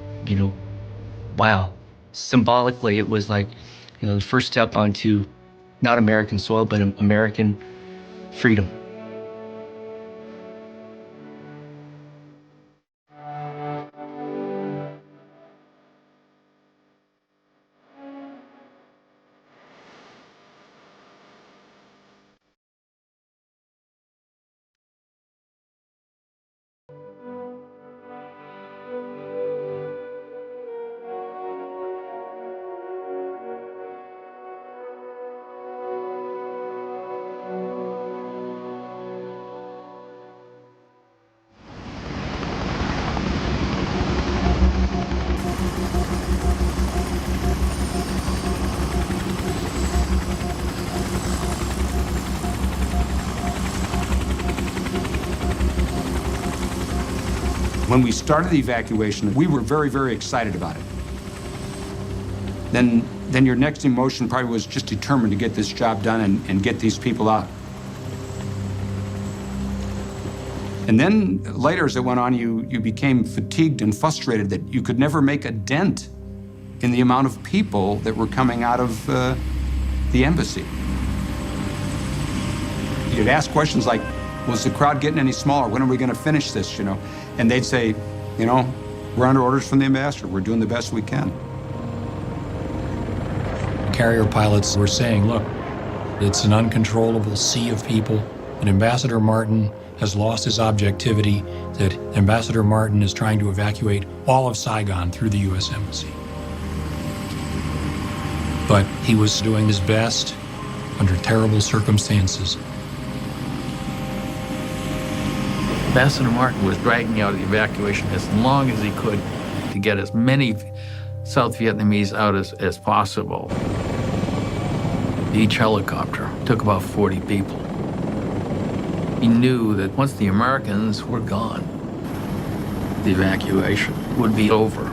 [SPEAKER 12] wow. Symbolically, it was like, the first step onto not American soil, but American freedom.
[SPEAKER 20] When we started the evacuation, we were very, very excited about it. Then your next emotion probably was just determined to get this job done and get these people out. And then later, as it went on, you became fatigued and frustrated that you could never make a dent in the amount of people that were coming out of the embassy. You'd ask questions like, was the crowd getting any smaller? When are we going to finish this, And they'd say, we're under orders from the ambassador. We're doing the best we can.
[SPEAKER 1] Carrier pilots were saying, look, it's an uncontrollable sea of people, and Ambassador Martin has lost his objectivity, that Ambassador Martin is trying to evacuate all of Saigon through the U.S. Embassy. But he was doing his best under terrible circumstances.
[SPEAKER 22] Ambassador Martin was dragging out the evacuation as long as he could to get as many South Vietnamese out as possible. Each helicopter took about 40 people. He knew that once the Americans were gone, the evacuation would be over.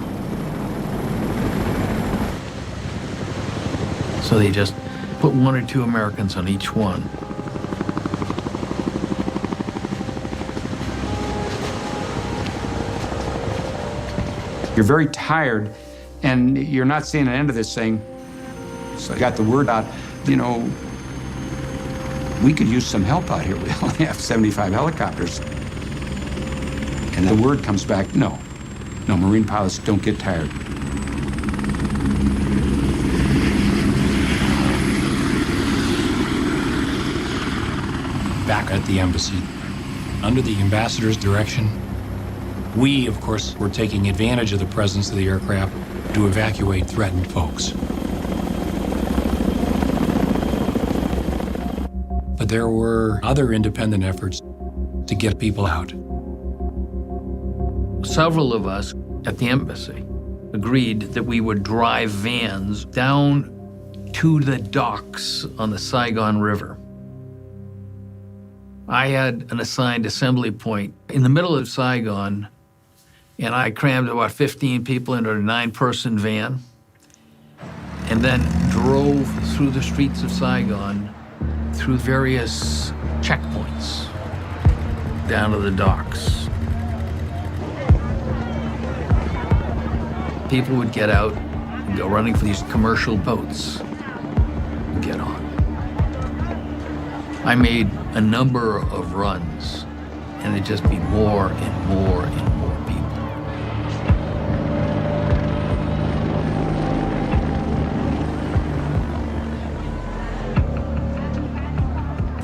[SPEAKER 22] So they just put 1 or 2 Americans on each one.
[SPEAKER 20] You're very tired, and you're not seeing an end of this thing. So I got the word out, you know, we could use some help out here. We only have 75 helicopters. And the word comes back, no, Marine pilots don't get tired.
[SPEAKER 1] Back at the embassy, under the ambassador's direction, we, of course, were taking advantage of the presence of the aircraft to evacuate threatened folks. But there were other independent efforts to get people out.
[SPEAKER 22] Several of us at the embassy agreed that we would drive vans down to the docks on the Saigon River. I had an assigned assembly point in the middle of Saigon, and I crammed about 15 people into a 9-person van and then drove through the streets of Saigon through various checkpoints down to the docks. People would get out and go running for these commercial boats and get on. I made a number of runs, and it'd just be more and more and more people.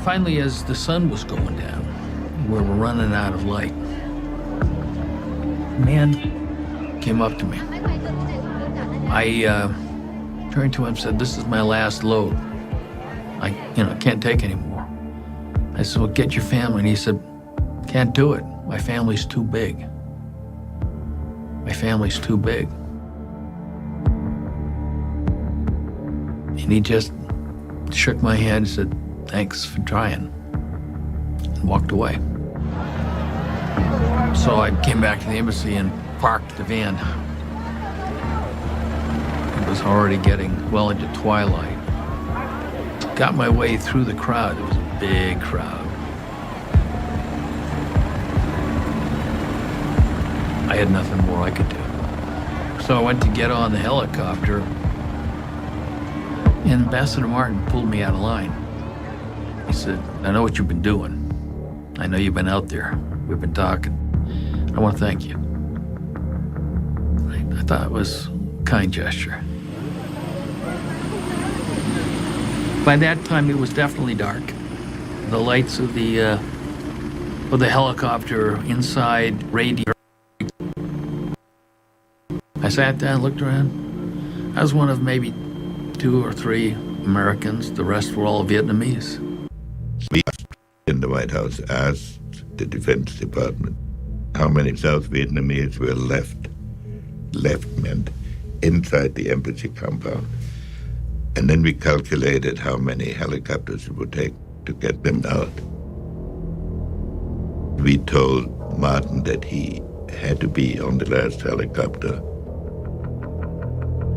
[SPEAKER 22] Finally, as the sun was going down, we were running out of light, a man came up to me. I turned to him and said, "This is my last load. I can't take any more." I said, "Well, get your family." And he said, "Can't do it. My family's too big. My family's too big." And he just shook my hand and said, "Thanks for trying," and walked away. So I came back to the embassy and parked the van. It was already getting well into twilight. Got my way through the crowd. It was a big crowd. I had nothing more I could do. So I went to get on the helicopter, and Ambassador Martin pulled me out of line. He said, "I know what you've been doing. I know you've been out there. We've been talking. I want to thank you." I thought it was a kind gesture. By that time, it was definitely dark. The lights of the helicopter inside radio. I sat down, looked around. I was one of maybe 2 or 3 Americans. The rest were all Vietnamese.
[SPEAKER 3] We in the White House asked the Defense Department how many South Vietnamese were left meant inside the embassy compound. And then we calculated how many helicopters it would take to get them out. We told Martin that he had to be on the last helicopter.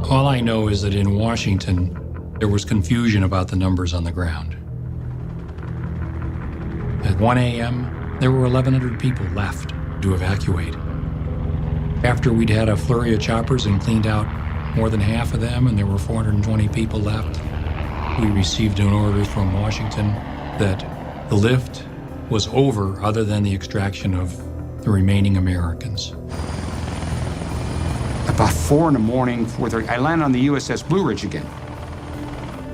[SPEAKER 1] All I know is that in Washington, there was confusion about the numbers on the ground. At 1 a.m., there were 1,100 people left to evacuate. After we'd had a flurry of choppers and cleaned out more than half of them, and there were 420 people left, we received an order from Washington that the lift was over other than the extraction of the remaining Americans.
[SPEAKER 20] About 4 in the morning, 4:30, I land on the USS Blue Ridge again.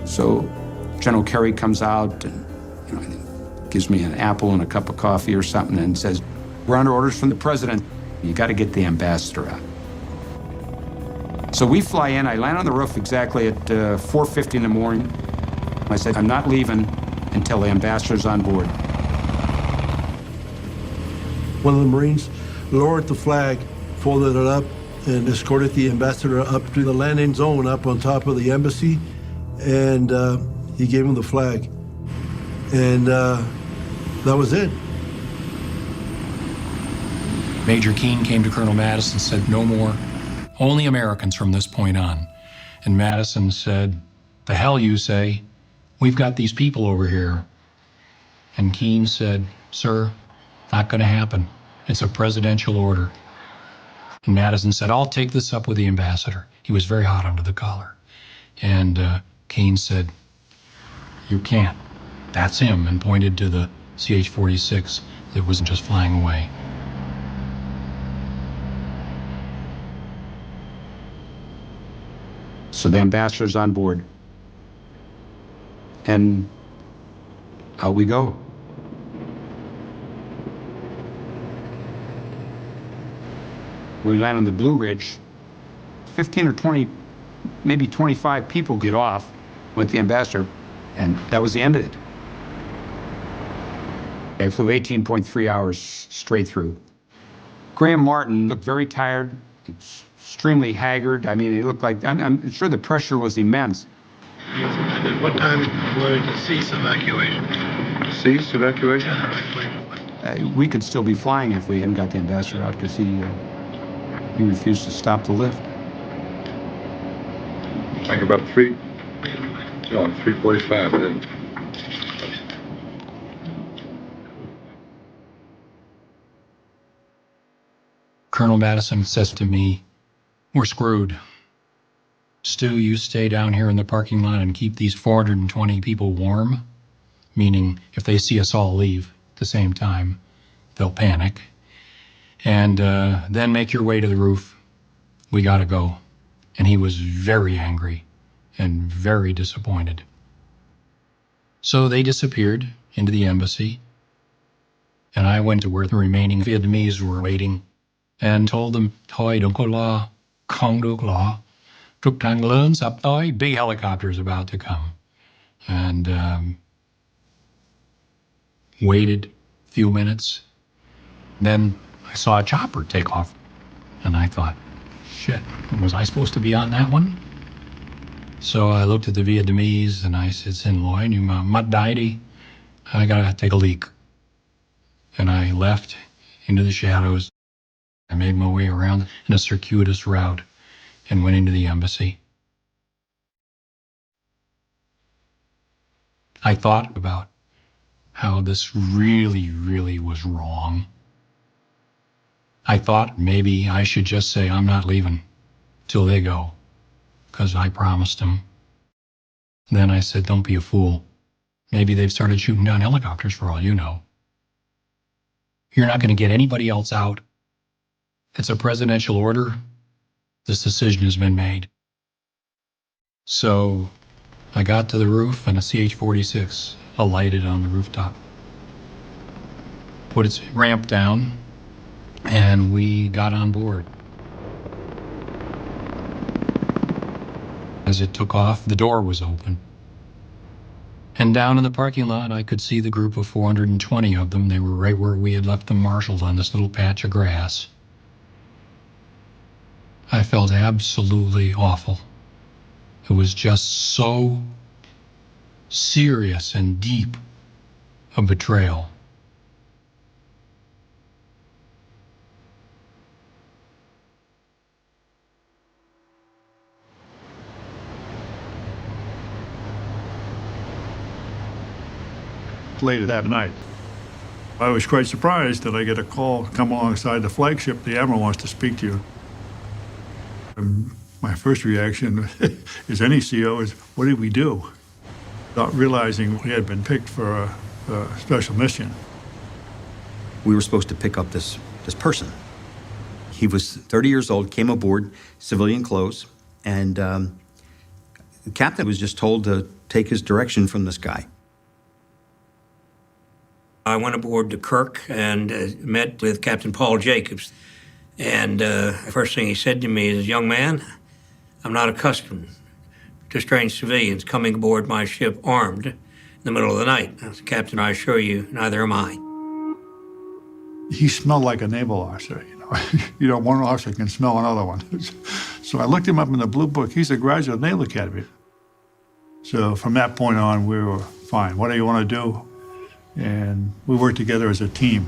[SPEAKER 20] So General Kerry comes out and gives me an apple and a cup of coffee or something and says, "We're under orders from the president. You got to get the ambassador out." So we fly in. I land on the roof exactly at 4:50 in the morning. I said, "I'm not leaving until the ambassador's on board."
[SPEAKER 24] One of the Marines lowered the flag, folded it up, and escorted the ambassador up to the landing zone up on top of the embassy, and he gave him the flag. And that was it.
[SPEAKER 1] Major Keene came to Colonel Madison and said, no more, only Americans from this point on. And Madison said, the hell you say, we've got these people over here. And Keene said, sir, not gonna happen. It's a presidential order. And Madison said, I'll take this up with the ambassador. He was very hot under the collar. And Keene said, you can't. That's him, and pointed to the CH-46 that was just flying away.
[SPEAKER 20] So the ambassador's on board. And out we go. We land on the Blue Ridge. 15 or 20, maybe 25 people get off with the ambassador, and that was the end of it. I flew 18.3 hours straight through. Graham Martin looked very tired, extremely haggard. I mean, he looked like, I'm sure the pressure was immense.
[SPEAKER 24] At what time were to cease evacuation?
[SPEAKER 3] Cease evacuation?
[SPEAKER 20] We could still be flying if we hadn't got the ambassador out, because he refused to stop the lift.
[SPEAKER 3] Like about 3:45 then.
[SPEAKER 1] Colonel Madison says to me, we're screwed. Stu, you stay down here in the parking lot and keep these 420 people warm, meaning if they see us all leave at the same time, they'll panic. And then make your way to the roof. We gotta go. And he was very angry and very disappointed. So they disappeared into the embassy, and I went to where the remaining Vietnamese were waiting and told them, thôi đừng có lo, không được lo. Trực thăng lớn sắp tới, big helicopters about to come. And waited a few minutes. Then I saw a chopper take off, and I thought, shit, was I supposed to be on that one? So I looked at the Vietnamese and I said, xin lỗi, nhưng mà mắt đái đi. I gotta take a leak. And I left into the shadows. I made my way around in a circuitous route and went into the embassy. I thought about how this really, really was wrong. I thought maybe I should just say I'm not leaving till they go, because I promised them. Then I said, don't be a fool. Maybe they've started shooting down helicopters for all you know. You're not going to get anybody else out. It's a presidential order. This decision has been made. So I got to the roof and a CH-46 alighted on the rooftop. Put its ramp down and we got on board. As it took off, the door was open. And down in the parking lot, I could see the group of 420 of them. They were right where we had left them marshaled on this little patch of grass. I felt absolutely awful. It was just so serious and deep a betrayal.
[SPEAKER 11] Later that night, I was quite surprised that I get a call, come alongside the flagship, the Admiral wants to speak to you. And my first reaction, as any CO, is what did we do? Not realizing we had been picked for a special mission.
[SPEAKER 18] We were supposed to pick up this person. He was 30 years old, came aboard, civilian clothes, and the captain was just told to take his direction from this guy.
[SPEAKER 21] I went aboard the Kirk and met with Captain Paul Jacobs. And the first thing he said to me is, young man, I'm not accustomed to strange civilians coming aboard my ship armed in the middle of the night. I said, Captain, I assure you, neither am I.
[SPEAKER 11] He smelled like a naval officer, one officer can smell another one. So I looked him up in the Blue Book. He's a graduate of Naval Academy. So from that point on, we were fine. What do you want to do? And we worked together as a team.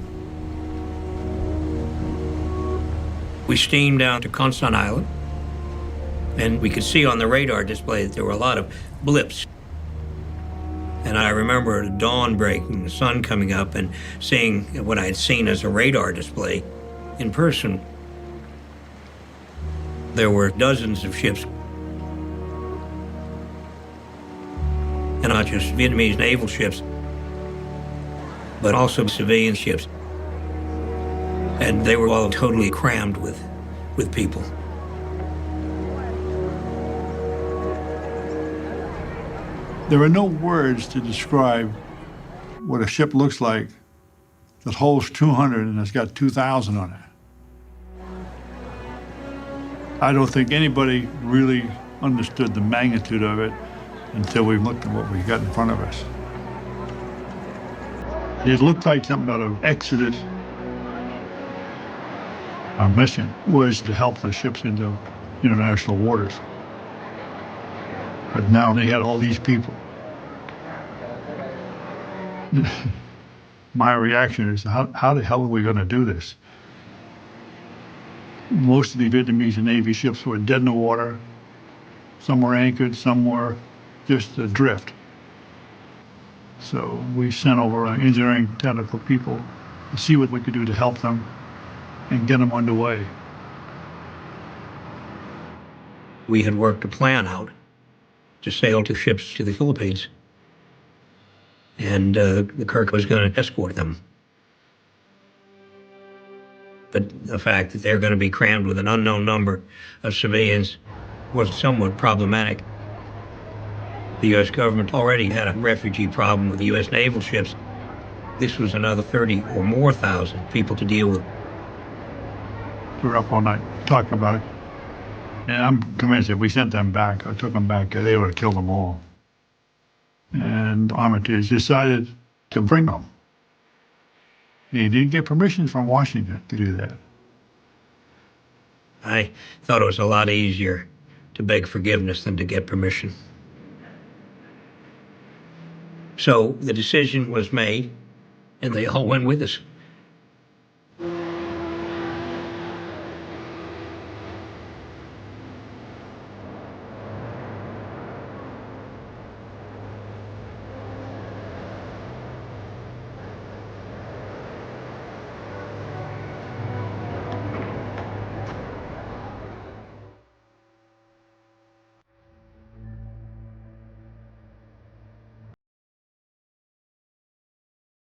[SPEAKER 21] We steamed down to Constant Island, and we could see on the radar display that there were a lot of blips. And I remember the dawn breaking, the sun coming up, and seeing what I had seen as a radar display in person. There were dozens of ships, and not just Vietnamese naval ships, but also civilian ships. And they were all totally crammed with people.
[SPEAKER 11] There are no words to describe what a ship looks like that holds 200 and has got 2,000 on it. I don't think anybody really understood the magnitude of it until we looked at what we got in front of us. It looked like something out of Exodus. Our mission was to help the ships into international waters. But now they had all these people. My reaction is, how the hell are we going to do this? Most of the Vietnamese Navy ships were dead in the water. Some were anchored, some were just adrift. So we sent over our engineering technical people to see what we could do to help them and get them underway.
[SPEAKER 21] We had worked a plan out to sail two ships to the Philippines, and the Kirk was going to escort them. But the fact that they're going to be crammed with an unknown number of civilians was somewhat problematic. The U.S. government already had a refugee problem with the U.S. naval ships. This was another 30 or more thousand people to deal with.
[SPEAKER 11] We were up all night talking about it. And I'm convinced if we sent them back, or took them back, they would have killed them all. And Armitage decided to bring them. He didn't get permission from Washington to do that.
[SPEAKER 21] I thought it was a lot easier to beg forgiveness than to get permission. So the decision was made, and they all went with us.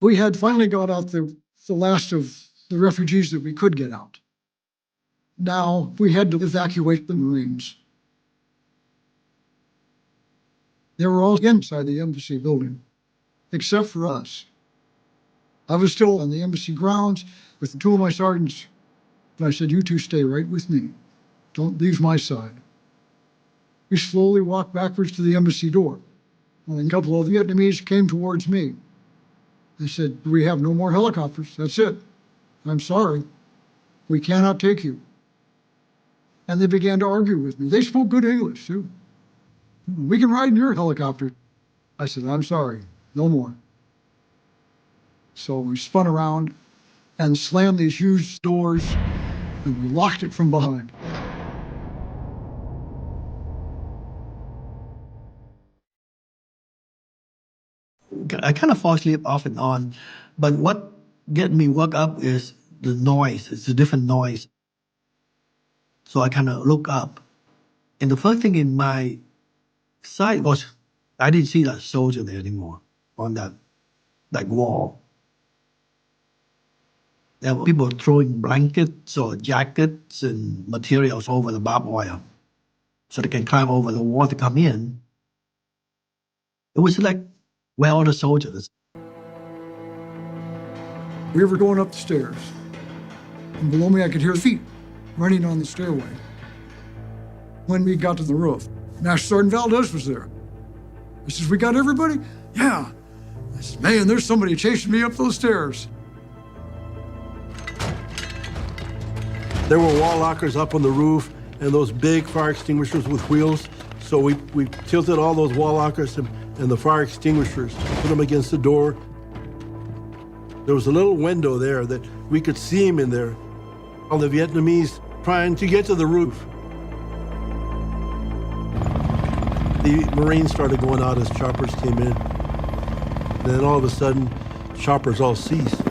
[SPEAKER 7] We had finally got out the last of the refugees that we could get out. Now we had to evacuate the Marines. They were all inside the embassy building, except for us. I was still on the embassy grounds with two of my sergeants, and I said, "You two stay right with me. Don't leave my side." We slowly walked backwards to the embassy door, and a couple of Vietnamese came towards me. They said, "We have no more helicopters. That's it. I'm sorry. We cannot take you." And they began to argue with me. They spoke good English, too. "We can ride in your helicopter." I said, "I'm sorry. No more." So we spun around and slammed these huge doors, and we locked it from behind.
[SPEAKER 13] I kind of fall asleep off and on, but what get me woke up is the noise. It's a different noise. So I kind of look up, and the first thing in my sight was I didn't see that soldier there anymore on that wall. There were people throwing blankets or jackets and materials over the barbed wire so they can climb over the wall to come in. It was like, where are all the soldiers?
[SPEAKER 7] We were going up the stairs, and below me I could hear feet running on the stairway. When we got to the roof, Master Sergeant Valdez was there. He says, "We got everybody?" "Yeah." I said, "Man, there's somebody chasing me up those stairs."
[SPEAKER 24] There were wall lockers up on the roof and those big fire extinguishers with wheels. So we tilted all those wall lockers and the fire extinguishers, put them against the door. There was a little window there that we could see them in there. All the Vietnamese trying to get to the roof. The Marines started going out as choppers came in. Then all of a sudden, choppers all ceased.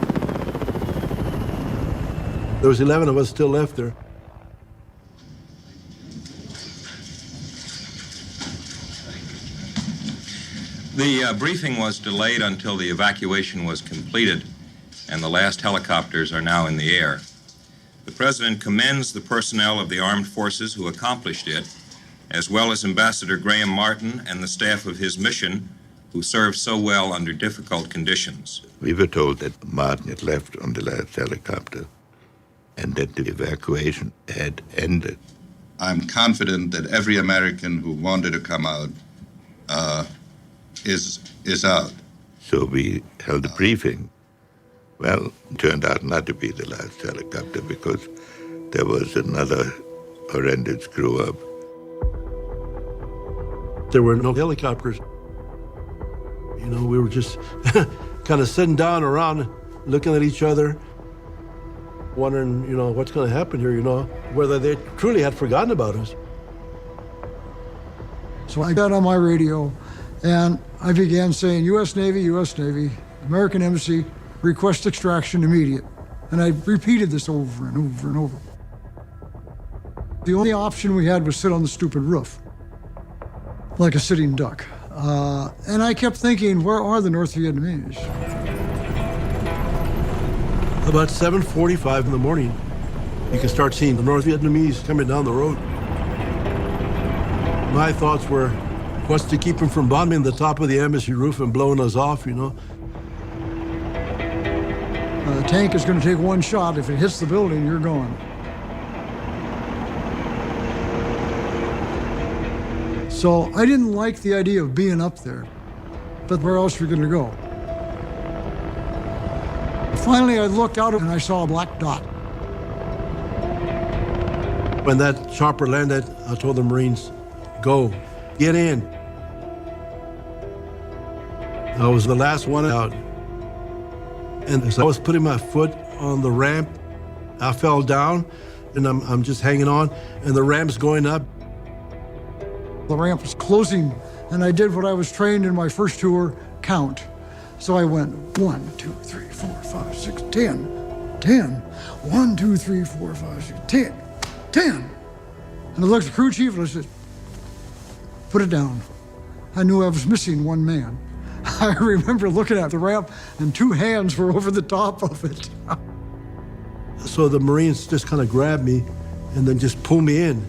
[SPEAKER 24] There was 11 of us still left there.
[SPEAKER 10] The briefing was delayed until the evacuation was completed, and the last helicopters are now in the air. The President commends the personnel of the armed forces who accomplished it, as well as Ambassador Graham Martin and the staff of his mission, who served so well under difficult conditions.
[SPEAKER 3] We were told that Martin had left on the last helicopter and that the evacuation had ended.
[SPEAKER 10] I'm confident that every American who wanted to come out is out.
[SPEAKER 3] So we held a briefing. Well, it turned out not to be the last helicopter because there was another horrendous screw-up.
[SPEAKER 24] There were no helicopters. You know, we were just kind of sitting down around, looking at each other, wondering, you know, what's going to happen here, you know, whether they truly had forgotten about us.
[SPEAKER 7] So I got on my radio and I began saying, U.S. Navy, American Embassy, request extraction immediate. And I repeated this over and over and over. The only option we had was sit on the stupid roof, like a sitting duck. And I kept thinking, where are the North Vietnamese?
[SPEAKER 24] About 7:45 in the morning, you can start seeing the North Vietnamese coming down the road. My thoughts were, what's to keep them from bombing the top of the embassy roof and blowing us off, you know?
[SPEAKER 7] The tank is going to take one shot. If it hits the building, you're gone. So I didn't like the idea of being up there, but where else were we going to go? Finally, I looked out and I saw a black dot.
[SPEAKER 24] When that chopper landed, I told the Marines, go, get in. I was the last one out. And as I was putting my foot on the ramp, I fell down and I'm just hanging on and the ramp's going up.
[SPEAKER 7] The ramp was closing and I did what I was trained in my first tour, count. So I went 1, 2, 3, 4, 5, 6, 10, 10. 1, 2, 3, 4, 5, 6, 10, 10. And I looked at the crew chief and I said, put it down. I knew I was missing one man. I remember looking at the ramp and 2 hands were over the top of it.
[SPEAKER 24] So the Marines just kind of grabbed me and then just pulled me in.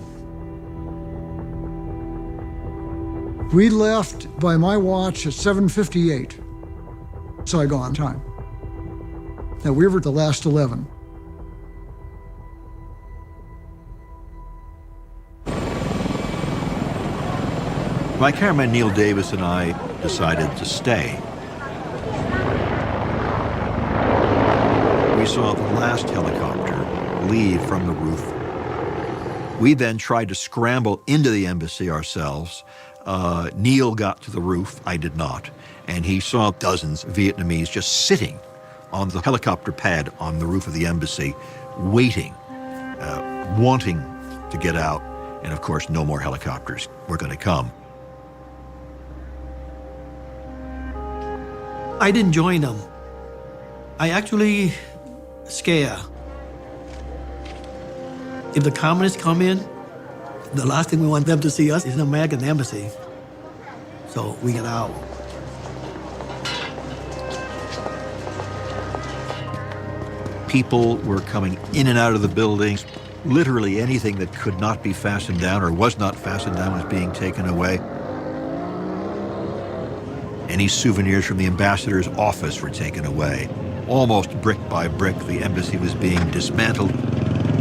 [SPEAKER 7] We left by my watch at 7:58, Saigon time. Now we were the last 11.
[SPEAKER 15] My cameraman Neil Davis and I decided to stay. We saw the last helicopter leave from the roof. We then tried to scramble into the embassy ourselves. Neil got to the roof, I did not, and he saw dozens of Vietnamese just sitting on the helicopter pad on the roof of the embassy, waiting, wanting to get out, and of course no more helicopters were going to come.
[SPEAKER 13] I didn't join them. I actually scared. If the communists come in, the last thing we want them to see us is an American embassy. So we get out.
[SPEAKER 15] People were coming in and out of the buildings. Literally anything that could not be fastened down or was not fastened down was being taken away. Any souvenirs from the ambassador's office were taken away. Almost brick by brick, the embassy was being dismantled.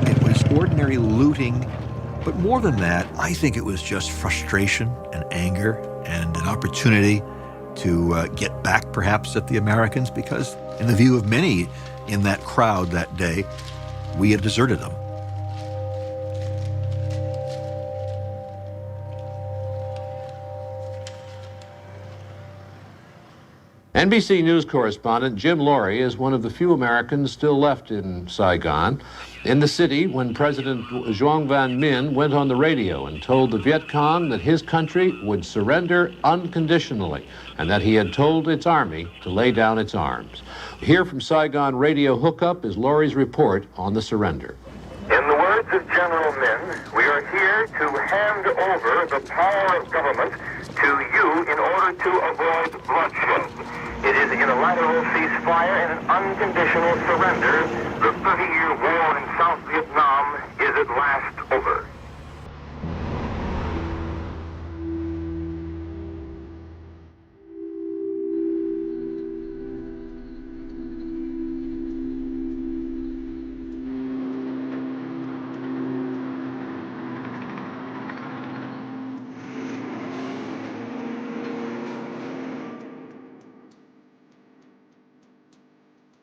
[SPEAKER 15] It was ordinary looting, but more than that, I think it was just frustration and anger and an opportunity to get back perhaps at the Americans, because in the view of many in that crowd that day, we had deserted them.
[SPEAKER 4] NBC News correspondent Jim Laurie is one of the few Americans still left in Saigon, in the city when President Duong Van Minh went on the radio and told the Viet Cong that his country would surrender unconditionally and that he had told its army to lay down its arms. Here from Saigon Radio Hookup is Laurie's report on the surrender.
[SPEAKER 9] In the words of General Minh, we are here to hand over the power of government to you in order to avoid bloodshed. It is a unilateral ceasefire and an unconditional surrender. The 30-year war in South Vietnam is at last over.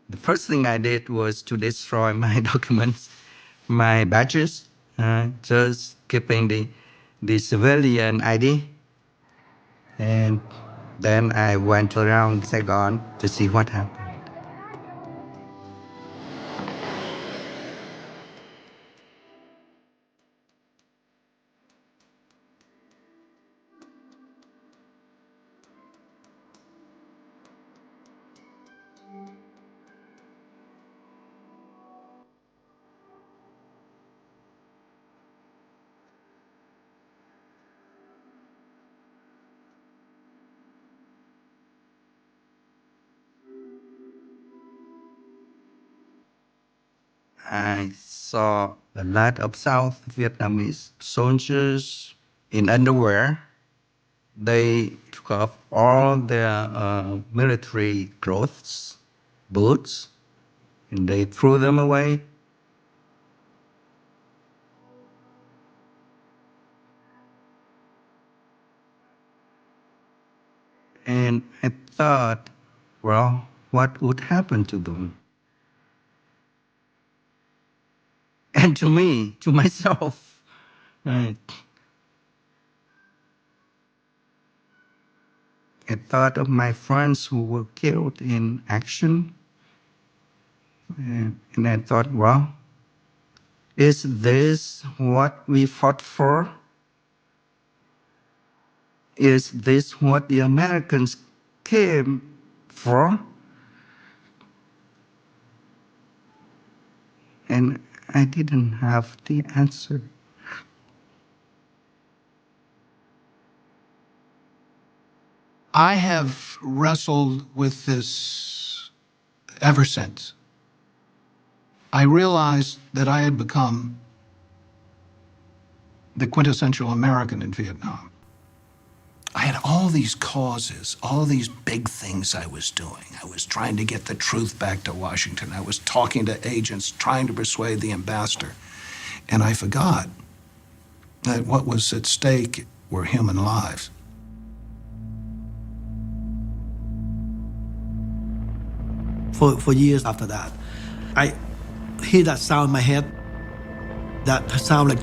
[SPEAKER 2] The first thing I did was to destroy my documents, my badges, just keeping the civilian ID. And then I went around Saigon to see what happened. I saw a lot of South Vietnamese soldiers in underwear. They took off all their military clothes, boots, and they threw them away. And I thought, well, what would happen to them? And to me, to myself, right? I thought of my friends who were killed in action. And I thought, well, is this what we fought for? Is this what the Americans came for? And I didn't have the answer.
[SPEAKER 5] I have wrestled with this ever since. I realized that I had become the quintessential American in Vietnam. I had all these causes, all these big things I was doing. I was trying to get the truth back to Washington. I was talking to agents, trying to persuade the ambassador. And I forgot that what was at stake were human lives.
[SPEAKER 13] For years after that, I hear that sound in my head, that sound like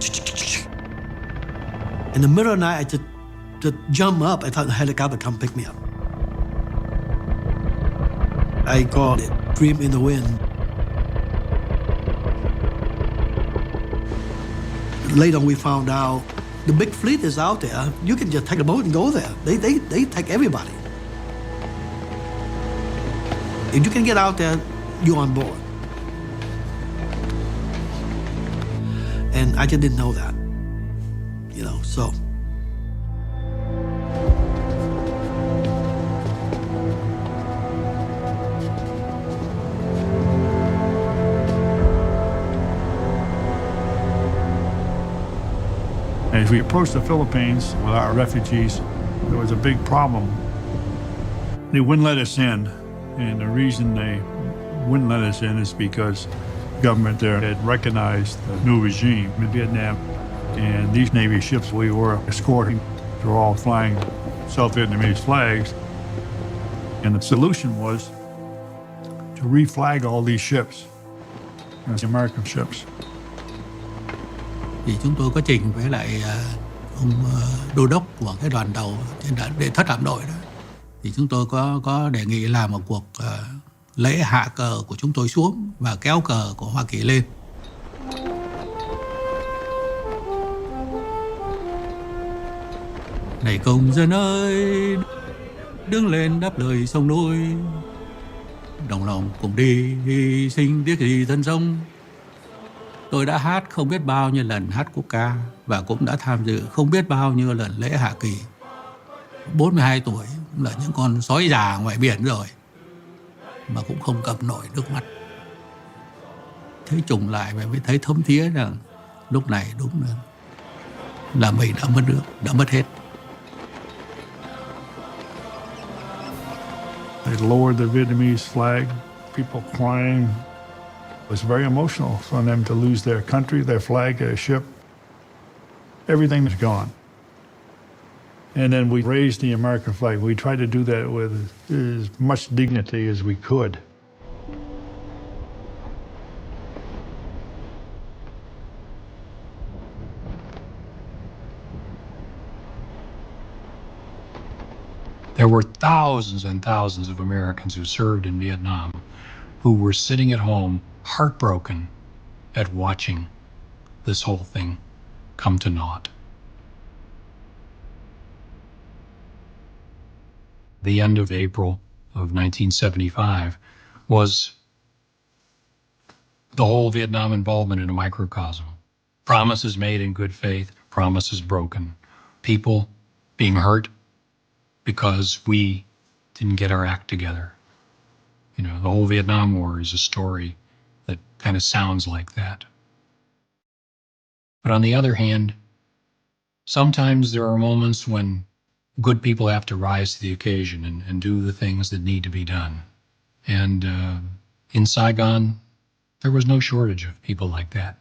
[SPEAKER 13] in the middle of the night, I just jump up. I thought the helicopter come pick me up. I called it Dream in the Wind. Later we found out the big fleet is out there. You can just take a boat and go there. They take everybody. If you can get out there, you're on board. And I just didn't know that, so.
[SPEAKER 11] As we approached the Philippines with our refugees, there was a big problem. They wouldn't let us in, and the reason they wouldn't let us in is because the government there had recognized the new regime in Vietnam, and these Navy ships we were escorting were all flying South Vietnamese flags, and the solution was to reflag all these ships as American ships.
[SPEAKER 8] Thì chúng tôi có trình với lại ông đô đốc của cái đoàn tàu trên để thất hạm đội đó, thì chúng tôi có đề nghị làm một cuộc lễ hạ cờ của chúng tôi xuống và kéo cờ của Hoa Kỳ lên. Này công dân ơi, đứng lên đáp lời sông núi, đồng lòng cùng đi hy sinh tiếc gì thân sống. Tôi đã hát không biết bao nhiêu lần hát quốc ca và cũng đã tham dự không biết bao nhiêu lần lễ hạ kỳ. 42 tuổi là những con sói già ngoài biển rồi mà cũng không cầm nổi nước mắt. Thấy trùng lại và mới thấy thấm thía rằng lúc này đúng là mình đã mất nước, đã mất hết.
[SPEAKER 11] They lowered the Vietnamese flag, people crying. It was very emotional for them to lose their country, their flag, their ship. Everything was gone. And then we raised the American flag. We tried to do that with as much dignity as we could.
[SPEAKER 1] There were thousands and thousands of Americans who served in Vietnam who were sitting at home heartbroken at watching this whole thing come to naught. The end of April of 1975 was the whole Vietnam involvement in a microcosm. Promises made in good faith, promises broken. People being hurt because we didn't get our act together. You know, the whole Vietnam War is a story that kind of sounds like that. But on the other hand, sometimes there are moments when good people have to rise to the occasion and do the things that need to be done. And in Saigon, there was no shortage of people like that.